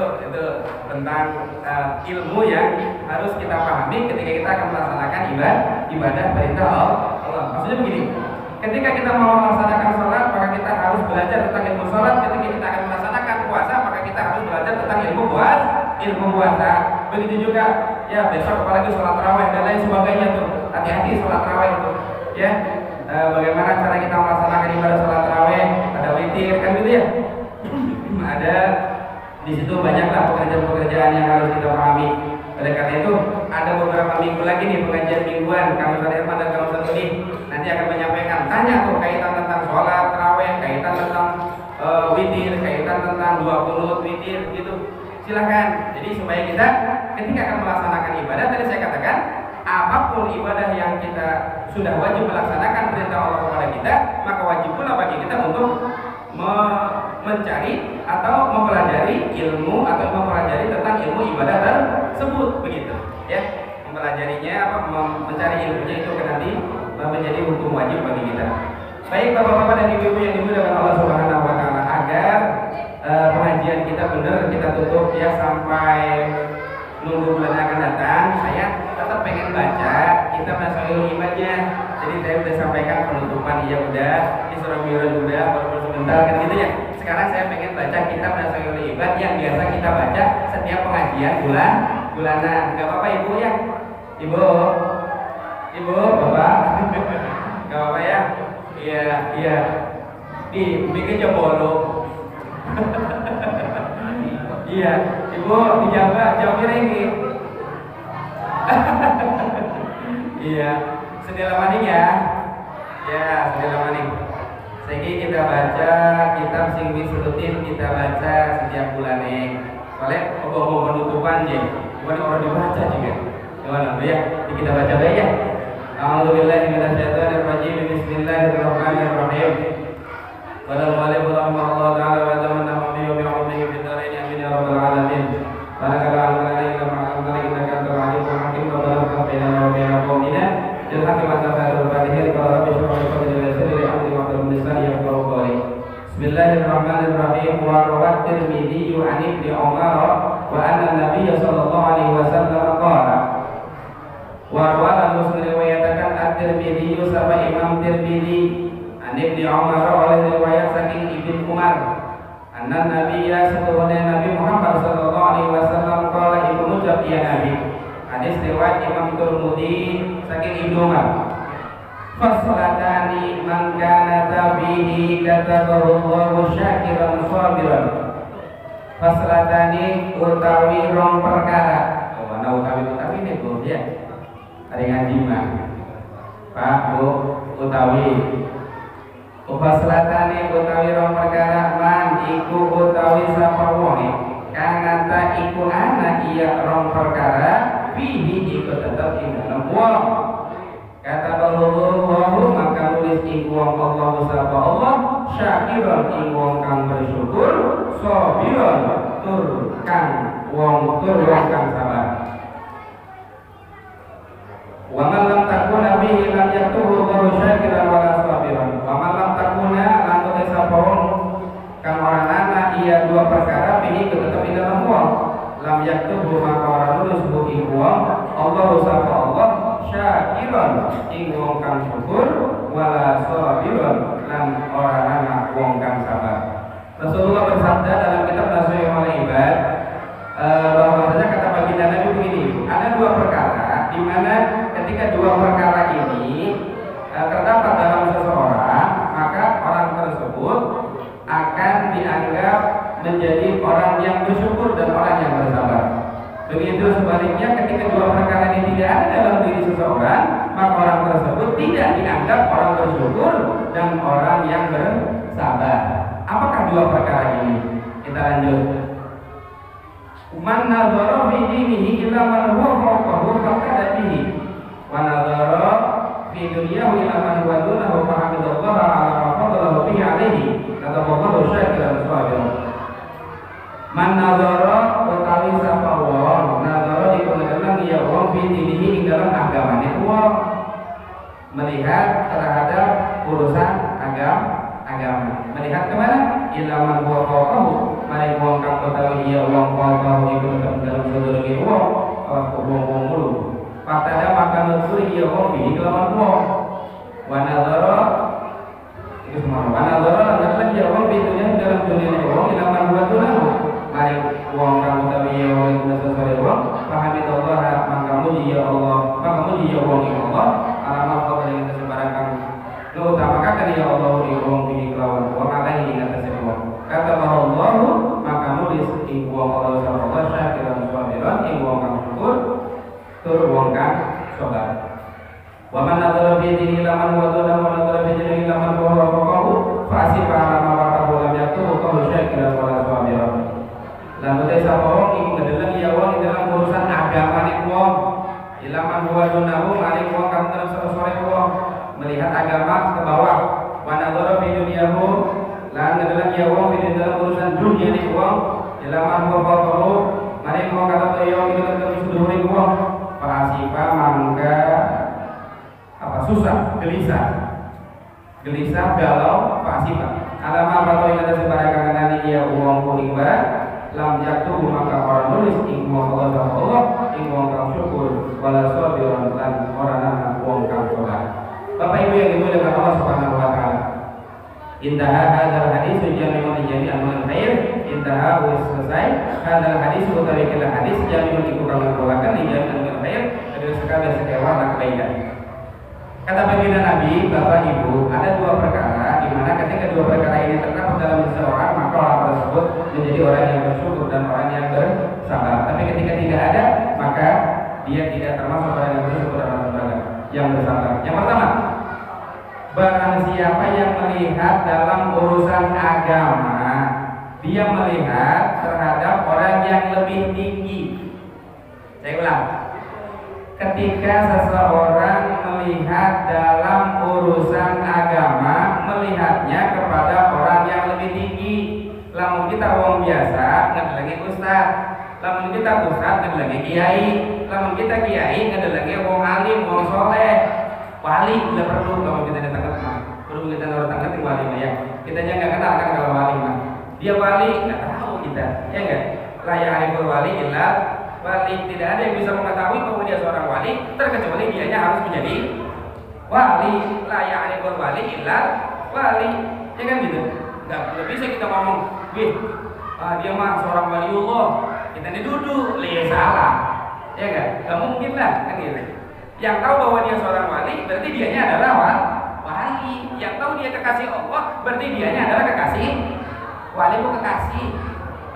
tentang ilmu yang harus kita pahami ketika kita akan melaksanakan ibadah perintah Allah. Maksudnya begini. Ketika kita mau melaksanakan sholat, maka kita harus belajar tentang ilmu sholat. Ketika kita akan melaksanakan puasa, maka kita harus belajar tentang ilmu puasa. Begitu juga, ya besok apalagi sholat tarawih dan lain sebagainya tuh. Hati-hati sholat tarawih itu, ya. Bagaimana cara kita melaksanakan ibadah sholat tarawih? Ada witir, kan gitu ya. Ada di situ banyaklah pekerjaan-pekerjaan yang harus kita pahami. Oleh karena itu, ada beberapa minggu lagi nih pengajian mingguan. Kang Ustaz Irfan dan Kang Ustaz Udi nanti akan menyampaikan tanya tuh kaitan tentang sholat tarawih, kaitan tentang witir, kaitan tentang 20 witir gitu. Silahkan. Jadi supaya kita ketika akan melaksanakan ibadah, tadi saya katakan apapun ibadah yang kita sudah wajib melaksanakan perintah Allah kepada kita, maka wajib pula bagi kita untuk mencari atau mempelajari ilmu atau mempelajari tentang ilmu ibadah tersebut, begitu ya. Mempelajarinya mencari ilmunya itu nanti menjadi hukum wajib bagi kita. Baik Bapak-bapak dan Ibu-ibu yang dimuliakan Allah Subhanahu wa taala, agar pengajian kita benar kita tutup ya sampai nunggu bulan akan datang. Saya tetap pengen baca kitab Nasaihul Ibadnya. Jadi saya sudah sampaikan penutupan, iya udah, Isra Mi'raj udah, baru sebentar kan gitu ya. Sekarang saya pengen baca kitab Nasaihul Ibad yang biasa kita baca setiap pengajian bulanan. Gak apa-apa Ibu ya? Ibu, Bapak, gak apa-apa ya? Iya. Bikin aja bolong. Iya, ibu dijaga jam ini. Iya, sedih maning ya. Ya, sedih maning. Saiki kita baca kitab sing wis rutin kita baca setiap bulannya. Soalnya obo penutupan je, bukan orang dibaca juga. Gimana ya? Kita baca baik ya. A'udzubillahi minasyaitonir rajim. Bismillahirrahmanirrahim. Qala al-mu'allif rahimahullah ta'ala wa tamanna bi yawmihi fi darin amin ya rabbal alamin. Barakala al-malaika ma'amala innaka antal alimul hakim wa barakna bainana wa baina qaumina bil haqqi wa tafadul fatihin wa rabbi shrah li sadri wa yassir li amri wa hlul 'uqdatam min yafqahu qawli. Bismillahirrahmanirrahim. Wa rawat Tirmidzi 'an Ibnu Umar wa anna Nabiy sallallahu alaihi wasallam qala wa rawat Muslim riwayatkan At-Tirmidzi sama Imam Tirmidzi an Ibnu Umar oleh riwayat saking Ibnu Umar anna Nabiyya setuhune Nabi Muhammad sallallahu alaihi wasallam qala ibu ucap ya Nabi. Hadis riwayat Imam Tirmidzi saking Ibnu Umar. Faslatani man kana tabihi katabahu Allahu syakiran sabiran. Faslatani utawi rong perkara. Mana utawi ini Bu ya. Hari ngaji mah. Pak Bu utawi Faslatani utawi rong perkara man iku utawi sapa wonge kang anta iku ana iya rong perkara bihi iku tetep ing dalem wong. Kata Allah maka nulis ing wong Allah sapa Allah syakiran ing wong kang bersyukur sabiran tur kang sabar. Wa man lam takuna bihi lam yaktubu Allahu syakiran wala sabiran. Wa man lam takuna lan nulis sapa wong kang ora ana iya dua perkara bihi tetep ing dalem wong lam yaktubu maka ora nulis bu ing wong Allah sapa Allah syakiran ing wong kang syukur wala sabiran lan ora ana wong kang sabar. Rasulullah bersabda dalam kitab Nasihatul Ibad bahwasanya kata baginda Nabi begini, ada dua perkara di mana ketika dua perkara ini terdapat dalam seseorang maka orang tersebut akan dianggap menjadi orang yang bersyukur dan orang yang bersabar. Begitu sebaliknya ketika dua perkara ini tidak ada dalam diri seseorang maka orang tersebut tidak dianggap orang bersyukur dan orang yang bersabar. Apakah dua perkara ini? Kita lanjut. Man nazara fi dinihi ila man huwa fawqahu faqad bihi wa nazara fi dunyahu ila man huwa dunahu fa hamidallaha ala ma fadalahu bihi alaihi kata Allah syakiran sabiran. Man nazara utawi sapa wong nazara dikunakan ya wong fi dinihi ing dalam agamane wong melihat terhadap urusan agama melihat kemana ilaman huwa fawqahu mari wong kang utawi ya wong fawqahu iku tetep dalam sedurunge wong wong mulu patada maka nuturi ya wong iki kelawan wong wa nazara itu semua wa nazara lan ya wong pitunya dalam dunia wong ilaman huwa dunahu mari wong kang utawi ya wong iku sesore wong pahamidallah maka muji ya Allah maka muji ya wong ing Allah alamat Allah yang tersebaran kang lu utamakan ya Allah di wong iki kelawan wong alaihi ing atas wong kata Allah maka nulis ing wong Allah sallallahu syakiran sabiran ing wong kang syukur tur wong kang sabar. Wa man nadzara fi dini laman wa duna wa nadzara fi dini laman wa faqahu fa asifa ala ma waqahu lam yaktubu qawlu syakiran wala sabiran. Lan utai sapa wong iku ngedeleng ya wong dalam urusan agamane wong ilaman wa dunahu mari wong kang terus sore wong melihat agama ke bawah wa nadzara fi dunyahu lan ngedeleng ya wong di dalam urusan dunia ni wong ilaman wa faqahu mari wong kata yo iki terus dhuwure wong parasipa mangga susah gelisah galau pasifa alama apa yang ada sebarang dia uang kuning barat lam jatuh maka orang nulis ing wong Allah ing wong kang syukur wala sabiran lan orang anak wong kang sabar. Bapak Ibu yang dimuliakan Allah Subhanahu wa taala. Intaha hadzal hadis jami'un jami'an min khair intaha wa selesai hadzal hadis utawi kala hadis jami'un iku kang ngelakukan jami'an min khair dari segala kebaikan. Kata baginda Nabi, Bapak Ibu, ada dua perkara di mana ketika dua perkara ini terdapat dalam seseorang, maka orang tersebut menjadi orang yang bersyukur dan orang yang bersabar. Tapi ketika tidak ada, maka dia tidak termasuk orang yang bersyukur dan orang yang bersabar. Yang pertama, barang siapa yang melihat dalam urusan agama, dia melihat terhadap orang yang lebih tinggi. Saya ulang. Ketika seseorang melihat dalam urusan agama, melihatnya kepada orang yang lebih tinggi. Lamun kita wong biasa, ngedelengi ustaz. Lamun kita ustaz, ngedelengi kiai. Lamun kita kiai, ngedelengi wong alim, wong soleh. Wali tidak perlu kalau kita datang ke rumah. Perlu kita datang ke wali ya. Kita aja nggak kenal kan kalau wali mah. Dia wali nggak tahu kita, ya enggak? Layak aliful wali illa wali. Tidak ada yang bisa mengetahui bahwa dia seorang wali terkecuali dianya harus menjadi wali. Layak aliful wali illa wali, ya kan gitu. Nggak bisa kita ngomong, wih, dia mah seorang waliullah. Kita ini duduk, lihat salah, ya kan? Nggak mungkin lah, kan gitu. Yang tahu bahwa dia seorang wali, berarti dianya adalah wali. Yang tahu dia kekasih Allah, berarti dianya adalah kekasih. Wali itu kekasih.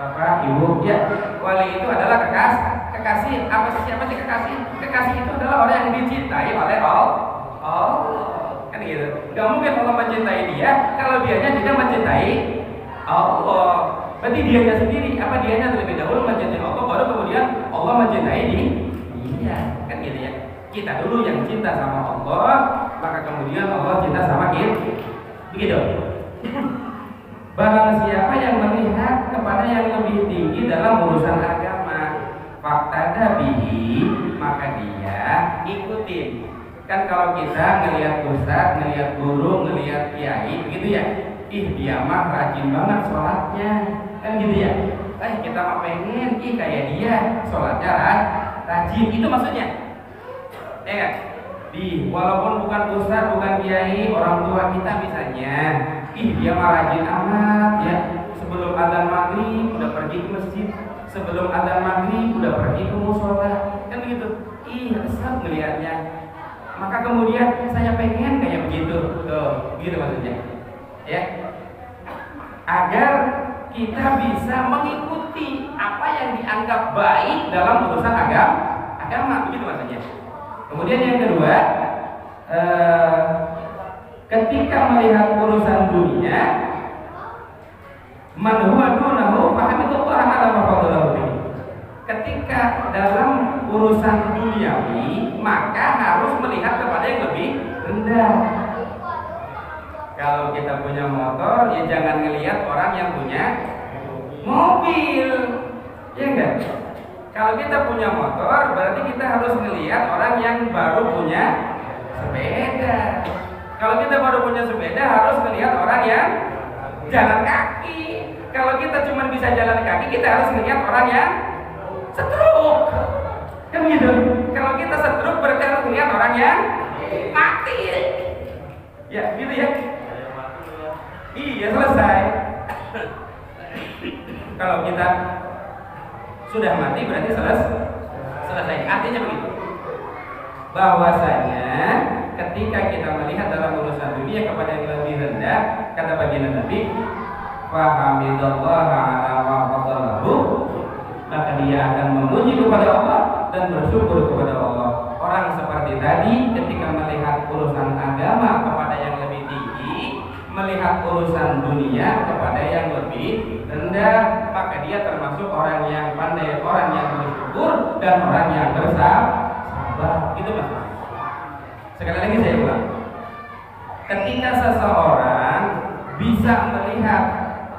Bapak, Ibu, ya. Wali itu adalah kekasih. Apa sih, siapa sih kekasih? Kekasih itu adalah orang yang dicintai oleh Allah. Kan gitu. Gak mungkin Allah mencintai dia kalau dianya tidak mencintai Allah. Berarti dianya sendiri, apa dianya terlebih dahulu mencintai Allah, baru kemudian Allah mencintai dia. Kan gitu ya. Kita dulu yang cinta sama Allah, maka kemudian Allah cinta sama kita. Begitu. Barang siapa yang melihat kepada yang lebih tinggi dalam urusan agama, fakta bihi, maka dia ikutin. Kan kalau kita ngelihat ustaz, ngelihat guru, ngelihat kiai, begitu ya. Ih, dia mah rajin banget sholatnya, kan gitu ya. Kita mah pengen, kayak dia sholatnya rajin, itu maksudnya. Ya, walaupun bukan ustaz, bukan kiai, orang tua kita misalnya, dia mah rajin amat ya. Sebelum adzan maghrib udah pergi ke masjid, sebelum adzan maghrib udah pergi ke mushola, kan begitu. Resep ngelihatnya. Maka kemudian saya pengen kayak begitu, tuh, gitu maksudnya. Ya, agar kita bisa mengikuti apa yang dianggap baik dalam urusan agama, begitu maksudnya. Kemudian yang kedua, ketika melihat urusan dunia, man huwa dunahu fahamidullah ala ma fadalahu bihi. Ketika dalam urusan duniawi, maka harus melihat kepada yang lebih rendah. Kalau kita punya motor, ya jangan ngelihat orang yang punya mobil, ya enggak? Kalau kita punya motor, berarti kita harus ngelihat orang yang baru punya sepeda. Kalau kita baru punya sepeda, harus ngelihat orang yang jalan kaki. Kalau kita cuma bisa jalan kaki, kita harus ngelihat orang yang stroke. Kan gitu. Kalau kita stroke, berarti harus ngelihat orang yang mati. Ya, gitu ya. Iya, selesai. Kalau kita sudah mati berarti selesai. Artinya begitu. Bahwasanya ketika kita melihat dalam urusan dunia kepada yang lebih rendah, kata baginda Nabi, fahamidallaha ala ma fadalahu, maka dia akan memuji kepada Allah dan bersyukur kepada Allah. Orang seperti tadi ketika melihat urusan agama kepada yang lebih tinggi, melihat urusan dunia kepada yang lebih rendah, maka dia termasuk orang yang pandai, orang yang bersyukur dan orang yang bersabar. Itu maksudnya. Sekali lagi saya ulang. Ketika seseorang bisa melihat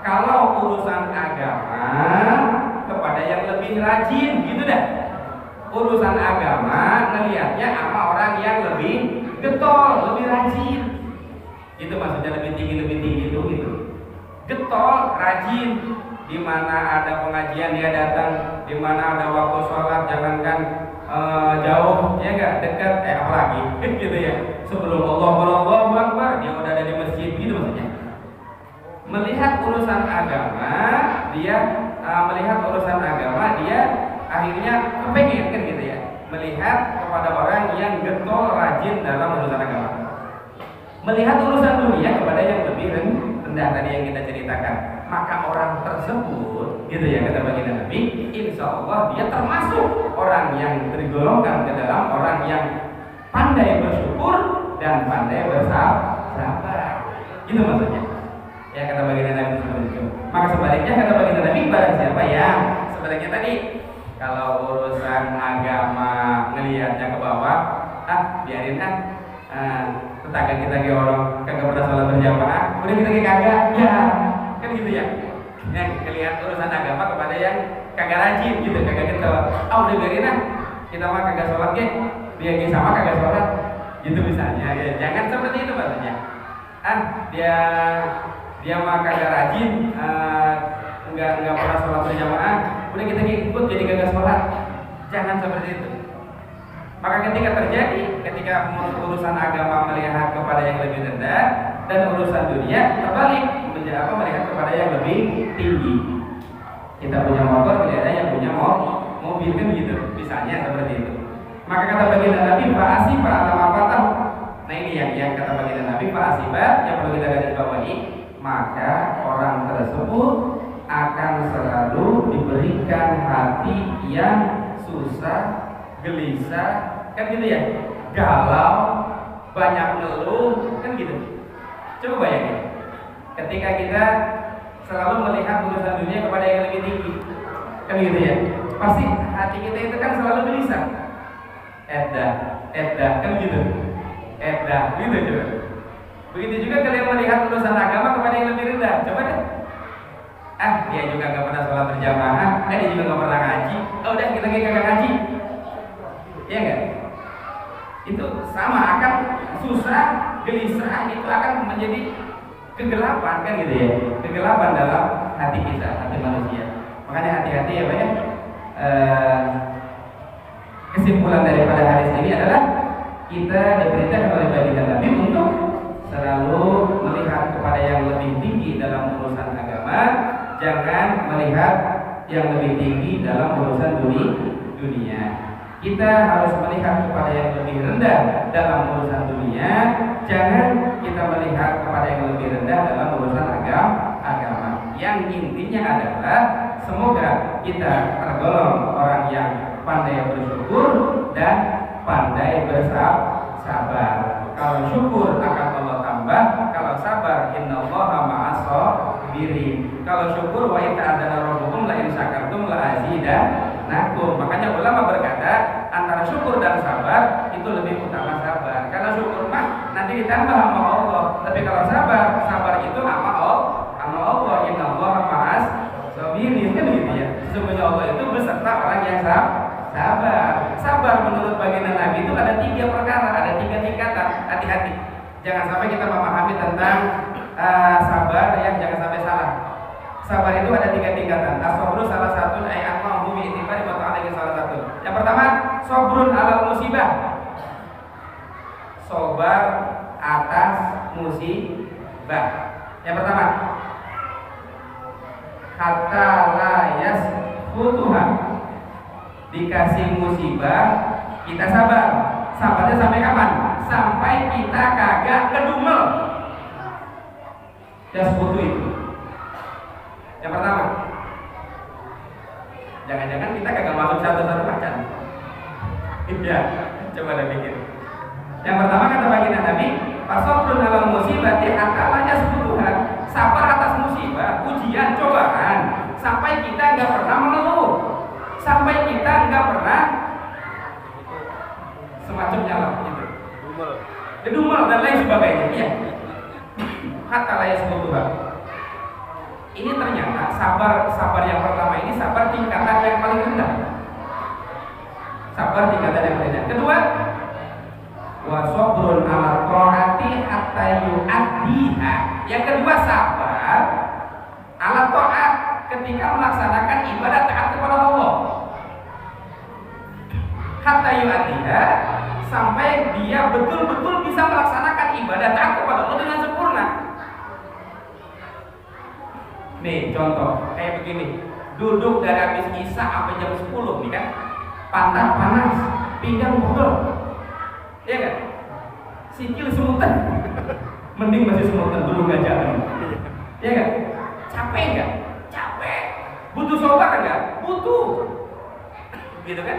kalau urusan agama kepada yang lebih rajin, gitu dah. Urusan agama ngelihatnya sama orang yang lebih getol, lebih rajin. Itu maksudnya lebih tinggi itu gitu. Getol, rajin. Di mana ada pengajian dia datang, di mana ada waktu sholat jangankan jauh, ya enggak dekat, apalagi gitu ya. Sebelum Allahu Akbar dia udah ada di masjid, gitu maksudnya. Melihat urusan agama, dia akhirnya kepengen kan gitu ya. Melihat kepada orang yang getol, rajin dalam urusan agama. melihat urusan dunia kepada yang lebih rendah tadi yang kita ceritakan, maka orang tersebut, gitu ya kata baginda Nabi, insya Allah dia termasuk orang yang tergolongkan ke dalam orang yang pandai bersyukur dan pandai bersabar. Gitu maksudnya. Ya kata baginda Nabi seperti itu. Maka sebaliknya kata baginda Nabi, barang siapa yang sebaliknya tadi, kalau urusan agama ngelihatnya ke bawah, biarin tetangga kita ke orang kagak pernah sholat berjamaah, udah kita kagak, ya kan gitu ya. Yang ngelihat urusan agama kepada yang kagak rajin gitu, kagak kita, udah biarin kita mah kagak sholat dia sama kagak sholat, gitu misalnya. Ya, jangan seperti itu maksudnya. Dia mah kagak rajin, nggak pernah sholat berjamaah, udah kita ikut jadi kagak sholat. Jangan seperti itu. Maka ketika urusan agama melihat kepada yang lebih rendah dan urusan dunia terbalik melihat kepada yang lebih tinggi. Kita punya motor, tidak ada yang punya mobil kan gitu, misalnya seperti itu. Maka kata baginda Nabi, fa'asifa alama fatahu. Nah ini yang kata baginda Nabi, fa'asifa yang perlu kita garis bawahi, maka orang tersebut akan selalu diberikan hati yang susah, gelisah, kan gitu ya, galau, banyak ngeluh, kan gitu. Coba bayangin, ketika kita selalu melihat urusan dunia kepada yang lebih tinggi, kan gitu ya, pasti hati kita itu kan selalu gelisah. Kan gitu, gitu coba. Begitu juga kalian melihat urusan agama kepada yang lebih rendah, coba deh. Dia juga nggak pernah sholat berjamaah, dia juga nggak pernah ngaji, udah kita kagak ngaji. Iya enggak? Itu sama, akan susah, gelisah, itu akan menjadi kegelapan kan gitu ya. Kegelapan dalam hati kita, hati manusia. Makanya hati-hati ya Pak ya. Kesimpulan daripada hadis ini adalah kita diperintahkan oleh baginda Nabi untuk selalu melihat kepada yang lebih tinggi dalam urusan agama, jangan melihat yang lebih tinggi dalam urusan dunia. Kita harus melihat kepada yang lebih rendah dalam urusan dunia, jangan kita melihat kepada yang lebih rendah dalam urusan agama. Yang intinya adalah semoga kita tergolong orang yang pandai bersyukur dan pandai bersabar. Kalau syukur akan Allah tambah, kalau sabar innallaha ma'as sabirin. Kalau syukur wa ta'adzana rabbukum la in syakartum la azidannakum. Makanya ulama berkata antara syukur dan sabar itu lebih utama sabar. Karena syukur mah nanti ditambah sama Allah, tapi kalau sabar itu sama Allah. Innallaha ma'as sabirin, kan gitu ya. Sesungguhnya Allah itu beserta orang yang sabar. Sabar menurut baginda Nabi itu ada 3 perkara, ada 3 tingkatan. Hati-hati, jangan sampai kita memahami tentang sabar ya, jangan sampai salah. Sabar itu ada 3 tingkatan. As-sabru salah satu ayat mahmumi itibari wa ta'ala salah satu. Yang pertama, sabrun alal musibah. Sabar atas musibah. Yang pertama, hatta la yasfutuha. Dikasih musibah, kita sabar. Sabarnya sampai kapan? Sampai kita kagak kedumel. Yasfutu itu. Yang pertama, jangan-jangan kita kagak masuk satu-satu macan. Iya, coba deh pikir. Yang pertama kata baginda Nabi, fasabrun alal musibati hatta la yasfutuha. Sabar atas musibah, ujian, cobaan, sampai kita nggak pernah mengeluh, sampai kita nggak pernah semacamnya lah gitu, gedumel dan lain sebagainya. Iya, hatta la yasfutuha. Ini ternyata sabar yang pertama ini sabar tingkatan yang paling rendah. Sabar tingkatan yang paling rendah. Kedua, wa sabrun ala ta'ati hatta yu'addiha. Yang kedua sabar ala ta'at, ketika melaksanakan ibadah taat kepada Allah. Hatta yu'addiha, sampai dia betul-betul bisa melaksanakan ibadah taat kepada Allah dengan sempurna. Nih contoh kayak begini, duduk dari habis isya sampai jam 10 nih kan, pantat panas, pinggang pegel, ya kan, sikil semutan, Mending masih semutan dulu nggak jalan. Ya nggak? Capek nggak? Capek. Butuh sabar nggak? Butuh. Gitu kan?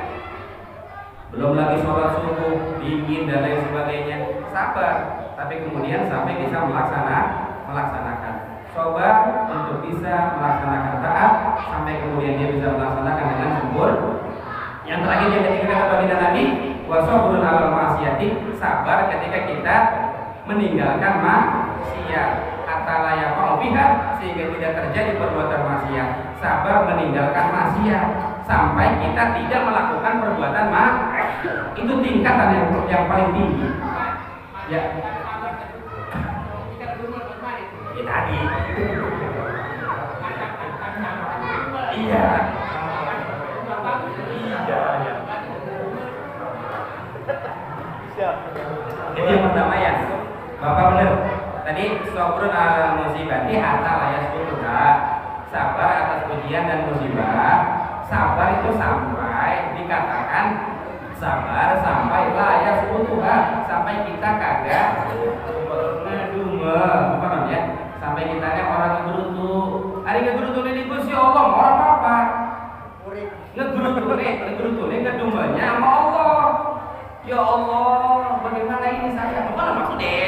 Belum lagi sholat subuh, dingin dan lain sebagainya. Sabar. Tapi kemudian sampai bisa melaksanakan. Sabar untuk bisa melaksanakan taat sampai kemudian dia bisa melaksanakan dengan sempurna. Yang terakhir yang ketiga kata baginda Nabi, wasabrun alal ma'siyati, sabar ketika kita meninggalkan maksiat, hatta la yaqa'u biha, sehingga tidak terjadi perbuatan maksiat. Sabar meninggalkan maksiat sampai kita tidak melakukan perbuatan maksiat. Itu tingkatan yang paling tinggi. Ya. Ya tadi. Iya. Itu yang pertama ya, Bapak benar. Tadi sabrun ala musibati hatta la yasbutuha, sabar atas ujian dan musibah. Sabar itu sampai dikatakan sabar sampai la yasbutuha, sampai kita kagak ngedumel, apa namanya? Sampai kita orang ngegerutu. Ari ngegerutu ini Gusti Allah, orang apa? Ngegerutu ngedumelnya sama Allah. Ya Allah, bagaimana ini saya? Bukan maksudnya.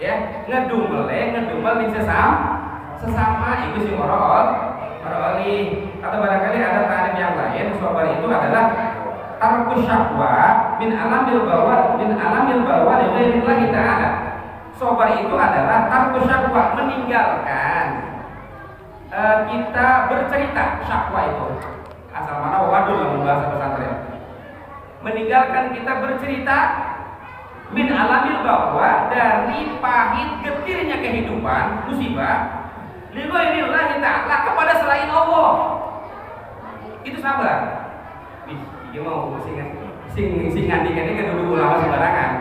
Ya, ngedumel di sesama itu sih moroli. Atau barangkali ada tarif yang lain. Sabar itu adalah tarkus syakwa min alamil bawa li ghairillahi ta'ala. Sabar itu adalah tarkus syakwa, meninggalkan kita bercerita. Syakwa itu asal mana waduh dalam bahasa pesantren. Meninggalkan kita bercerita min alamil bahwa dari pahit getirnya kehidupan musibah li ghairillahi ta'ala, kepada selain Allah. Itu sabar. Dia mau sing ngandikan ini kan dulu ulama sembarangan,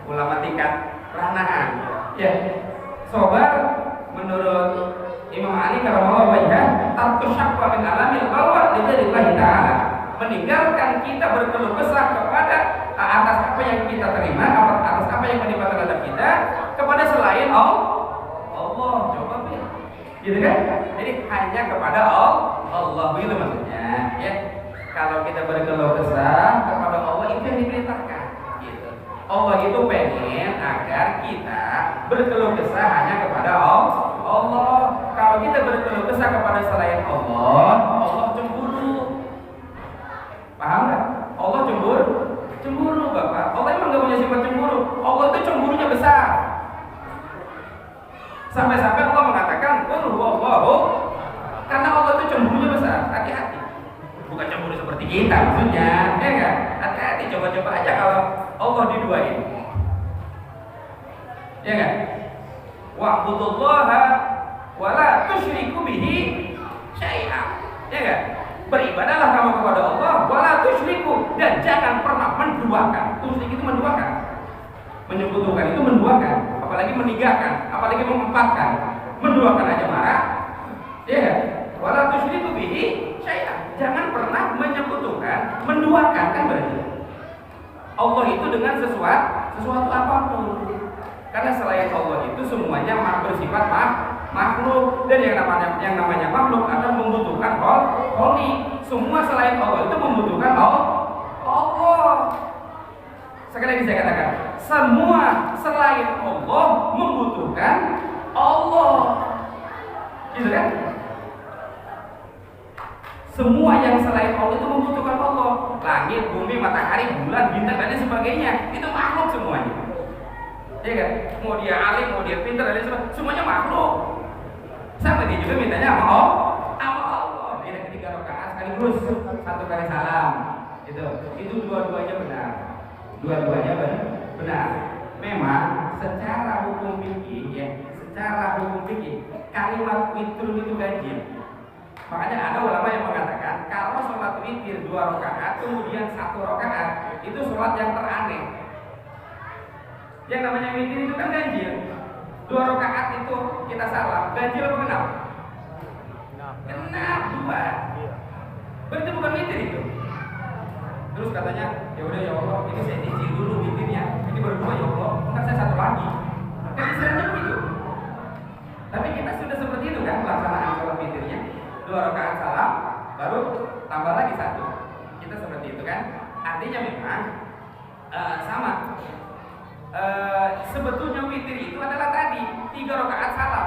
ulama tingkat peranahan. Ya, sabar menurut Imam Ali karamallahu wajhah tarkus syakwa min alamil bahwa li ghairillahi ta'ala, meninggalkan kita berkeluh kesah kepada atas apa yang kita terima, atas apa yang menimpa terhadap kita kepada selain Allah. Coba ya, gitu kan? Jadi hanya kepada Allah, begitu maksudnya. Ya, kalau kita berkeluh kesah kepada Allah itu yang diperintahkan. Gitu. Allah itu pengen agar kita berkeluh kesah hanya kepada Allah. Kalau kita berkeluh kesah kepada selain Allah cemburu. Paham nggak? Allah cemburu Bapak. Allah emang nggak punya sifat cemburu. Allah itu cemburunya besar. Sampai-sampai Allah mengatakan, karena Allah itu cemburunya besar. Hati-hati. Bukan cemburu seperti kita maksudnya, ya kan? Hati-hati. Coba-coba aja kalau Allah diduain. Ya kan? Wa'budullaha wa la tusyriku bihi syai'a. Ya kan? Beribadahlah kamu kepada Allah, wala tusyriku, dan jangan pernah menduakan. Tusyrik itu menduakan, menyekutukan itu menduakan, apalagi meninggalkan, apalagi mengempatkan. Menduakan aja marah. Ya, wala tusyriku bihi syai'an. Jangan pernah menyekutukan, menduakan, kan berarti Allah itu dengan sesuatu apapun. Karena selain Allah itu semuanya bersifat makhluk, dan yang namanya makhluk akan membutuhkan khaliq. Semua selain Allah itu membutuhkan Allah. Sekali lagi saya katakan, semua selain Allah membutuhkan Allah. Gitu kan? Semua yang selain Allah itu membutuhkan Allah. Langit, bumi, matahari, bulan, bintang dan lain sebagainya itu makhluk semuanya. Ya kan? Mau dia alim, mau dia pintar dan lain sebagainya, semuanya makhluk. Sama dia juga mintanya sama Allah. Ini ketika rakaat sekaligus satu kali salam. Itu dua-duanya benar. Dua-duanya benar. Memang secara hukum fikih kalimat witir itu ganjil. Makanya ada ulama yang mengatakan kalau sholat witir 2 rakaat kemudian 1 rakaat itu sholat yang teraneh. Yang namanya witir itu kan ganjil. 2 rakaat itu kita salam, ganjil apa genap? Genap 2. Berarti bukan witir itu. Terus katanya, ya udah ya Allah, ini saya cicil dulu witirnya. Ini baru 2 ya Allah, kan saya 1 lagi. Kan 2 rakaat salam, baru tambah lagi 1. Kita seperti itu kan? Artinya memang sama. Sebetulnya witir itu adalah tadi 3 rakaat salam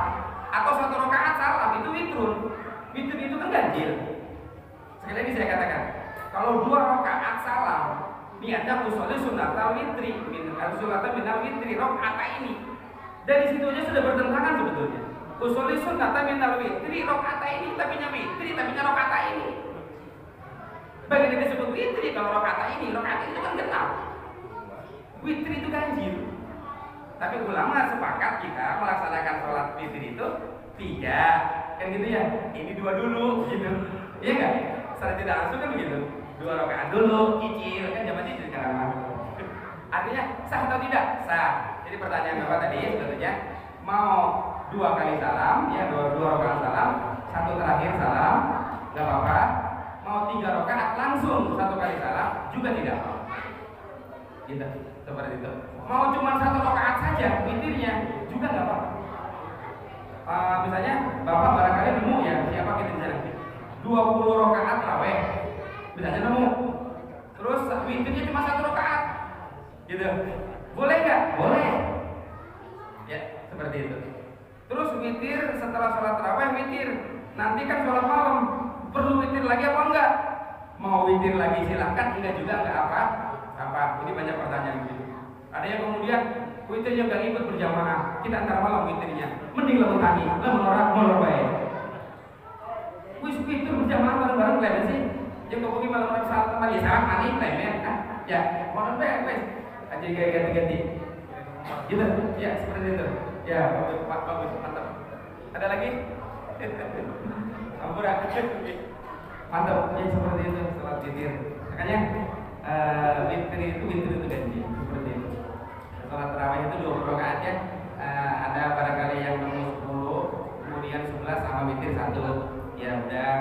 atau 1 rakaat salam itu witrun. Witir itu kan ganjil. Sekali lagi saya katakan, kalau 2 rakaat salam niatnya usolli sunnatal witri min al-sulata minal witri rakaat ini. Dari situ aja sudah bertentangan sebetulnya. Usolli sunnatal minal witri rakaat ini tapi nya witri tapi nya rakaat ini. Bagaimana disebut witri kalau rakaat ini itu kan genap. Witri itu ganjil. Tapi ulama sepakat kita melaksanakan sholat witri itu 3, kan gitu ya. Ini 2 dulu, gitu. Iya nggak? Secara tidak langsung kan begitu. 2 rakaat dulu, cicil kan zaman cicil kan. Artinya sah atau tidak? Sah. Jadi pertanyaan Bapak tadi sebetulnya mau 2 kali salam, ya 2 rakaat salam, 1 terakhir salam, nggak apa-apa. Mau 3 rakaat langsung 1 kali salam juga tidak. Gitu, seperti itu. Mau cuma 1 rakaat saja witirnya juga nggak apa-apa. Misalnya Bapak barangkali nemu ya siapa kita di sana 20 rakaat tarawih, misalnya nemu, terus witirnya cuma 1 rakaat, gitu. Boleh nggak? Boleh. Ya seperti itu. Terus witir setelah sholat tarawih witir, nanti kan sholat malam perlu witir lagi apa enggak? Mau witir lagi silahkan, enggak juga enggak apa. Ini banyak pertanyaan gitu. Ada yang kemudian witirnya enggak ikut berjamaah, kita antar malam witirnya, mending lemun tani, lemun orang molor baik. Wis witir berjamaah bareng-bareng lain sih. Yang kau pergi malam orang salat teman ya salat mani lain kan? Ya, molor baik wis. Aja ganti-ganti. Gitu. Ya, seperti itu. Ya, bagus, mantap. Ada lagi? Ampura. Mantap. Ya, seperti itu salat witir. Makanya witir itu ganjil seperti itu. Salat tarawih itu 20 rakaat ya. Ada barangkali yang nemu 10, kemudian 11 sama witir 1. Ya udah,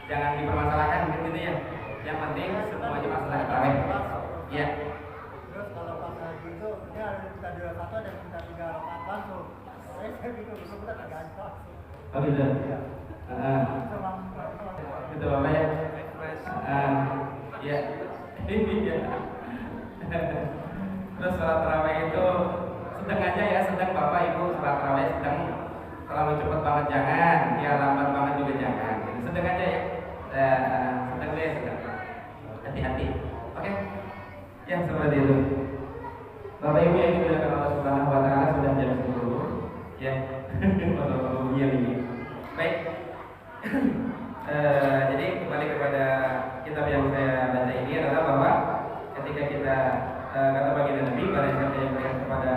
jangan dipermasalahkan gitu ya. Yang penting semuanya masalah tarawih. Ya. Terus kalau pas lagi itu dia ada minta 2 rakaat dan minta 3 rakaat langsung. Saya bingung sebentar tergantung. Oh gitu. Gitu Bapak ya. Ya. Terus sholat tarawih itu sedang aja ya, sedang Bapak Ibu sholat tarawih sedang, terlalu cepat banget jangan, ya lambat banget juga jangan. Sedang aja ya. Sedang deh, sedang. Hati-hati. Oke. Ya seperti itu. Bapak Ibu yang dimuliakan Allah Subhanahu wa taala, sudah jam 10. Ya. Iya ini. Baik. Jadi kembali kepada kitab yang saya baca ini adalah bahwa ketika kita kata baginda Nabi, pada siapa yang melihat kepada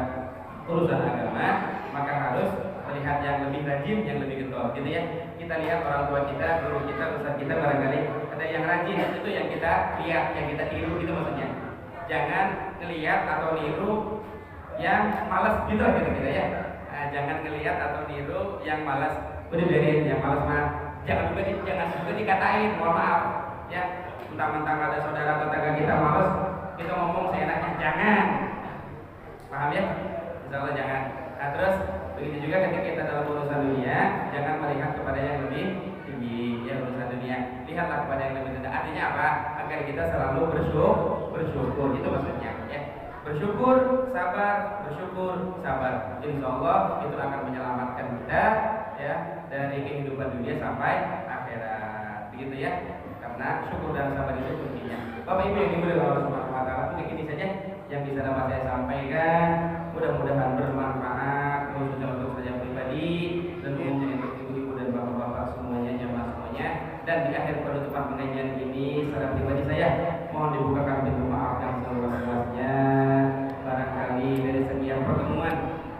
urusan agama maka harus melihat yang lebih rajin, yang lebih getol, gitu ya. Kita lihat orang tua kita, guru kita, ustaz kita barangkali ada yang rajin, itu yang kita lihat, yang kita tiru, gitu maksudnya. Jangan ngelihat atau niru yang malas gitu ya. Jangan ngelihat atau niru yang malas, udah biarin yang malas mah. Jangan juga dikatain, mohon maaf ya. Mentang-mentang ada saudara tetangga kita malas, kita ngomong seenaknya, jangan. Paham ya? Insyaallah jangan. Nah terus begitu juga ketika kita dalam urusan dunia, jangan melihat kepada yang lebih tinggi ya urusan dunia. Lihatlah kepada yang lebih rendah. Artinya apa? Agar kita selalu bersyukur. Itu maksudnya ya. Bersyukur, sabar, Insya Allah itu akan menyelamatkan kita ya dari kehidupan dunia sampai akhirat. Begitu ya. Karena syukur dan sabar itu kuncinya. Bapak Ibu yang dimuliakan Allah Subhanahu wa taala, mungkin ini saja yang bisa dapat saya sampaikan. Mudah-mudahan bermanfaat khususnya untuk saya pribadi dan umumnya untuk ibu-ibu dan bapak-bapak semuanya, jamaah semuanya. Dan di akhir penutupan pengajian ini secara pribadi saya mohon dibukakan pintu maaf yang seluas-luasnya. Barangkali dari sekian pertemuan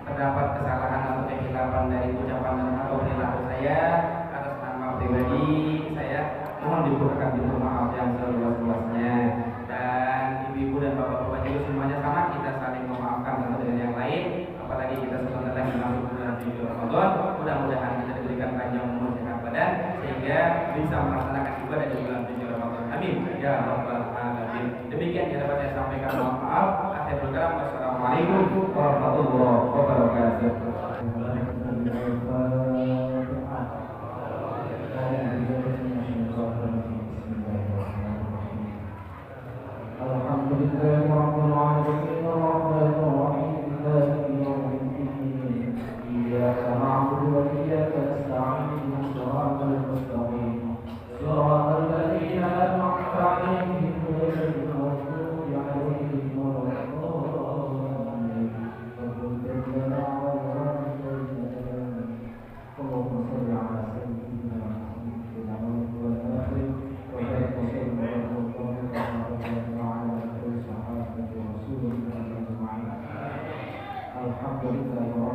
terdapat kesalahan atau kehilapan dari ucapan dan atau perilaku saya, atas nama pribadi saya mohon dibukakan pintu maaf yang seluas-luasnya. Dan ibu-ibu dan bapak-bapak juga semuanya sama, kita saling memaafkan satu dengan yang lain. Apalagi kita sebentar lagi masuk bulan suci Ramadan, mudah-mudahan kita diberikan panjang umur sehat badan sehingga bisa melaksanakan ibadah di bulan suci Ramadan. Amin ya rabbal alamin. Demikian yang dapat saya sampaikan. Mohon maaf. Akhirul kalam. Wassalamualaikum warahmatullahi wabarakatuh. لله رب العالمين الرحمن الرحيم مالك يوم الدين إياك نعبد وإياك نستعين صراط المستقيم صراط الذين أنعمت عليهم غير المغضوب عليهم ولا الضالين اللهم صل على سيدنا محمد وعلى آله وصحبه وسلم. الحمد لله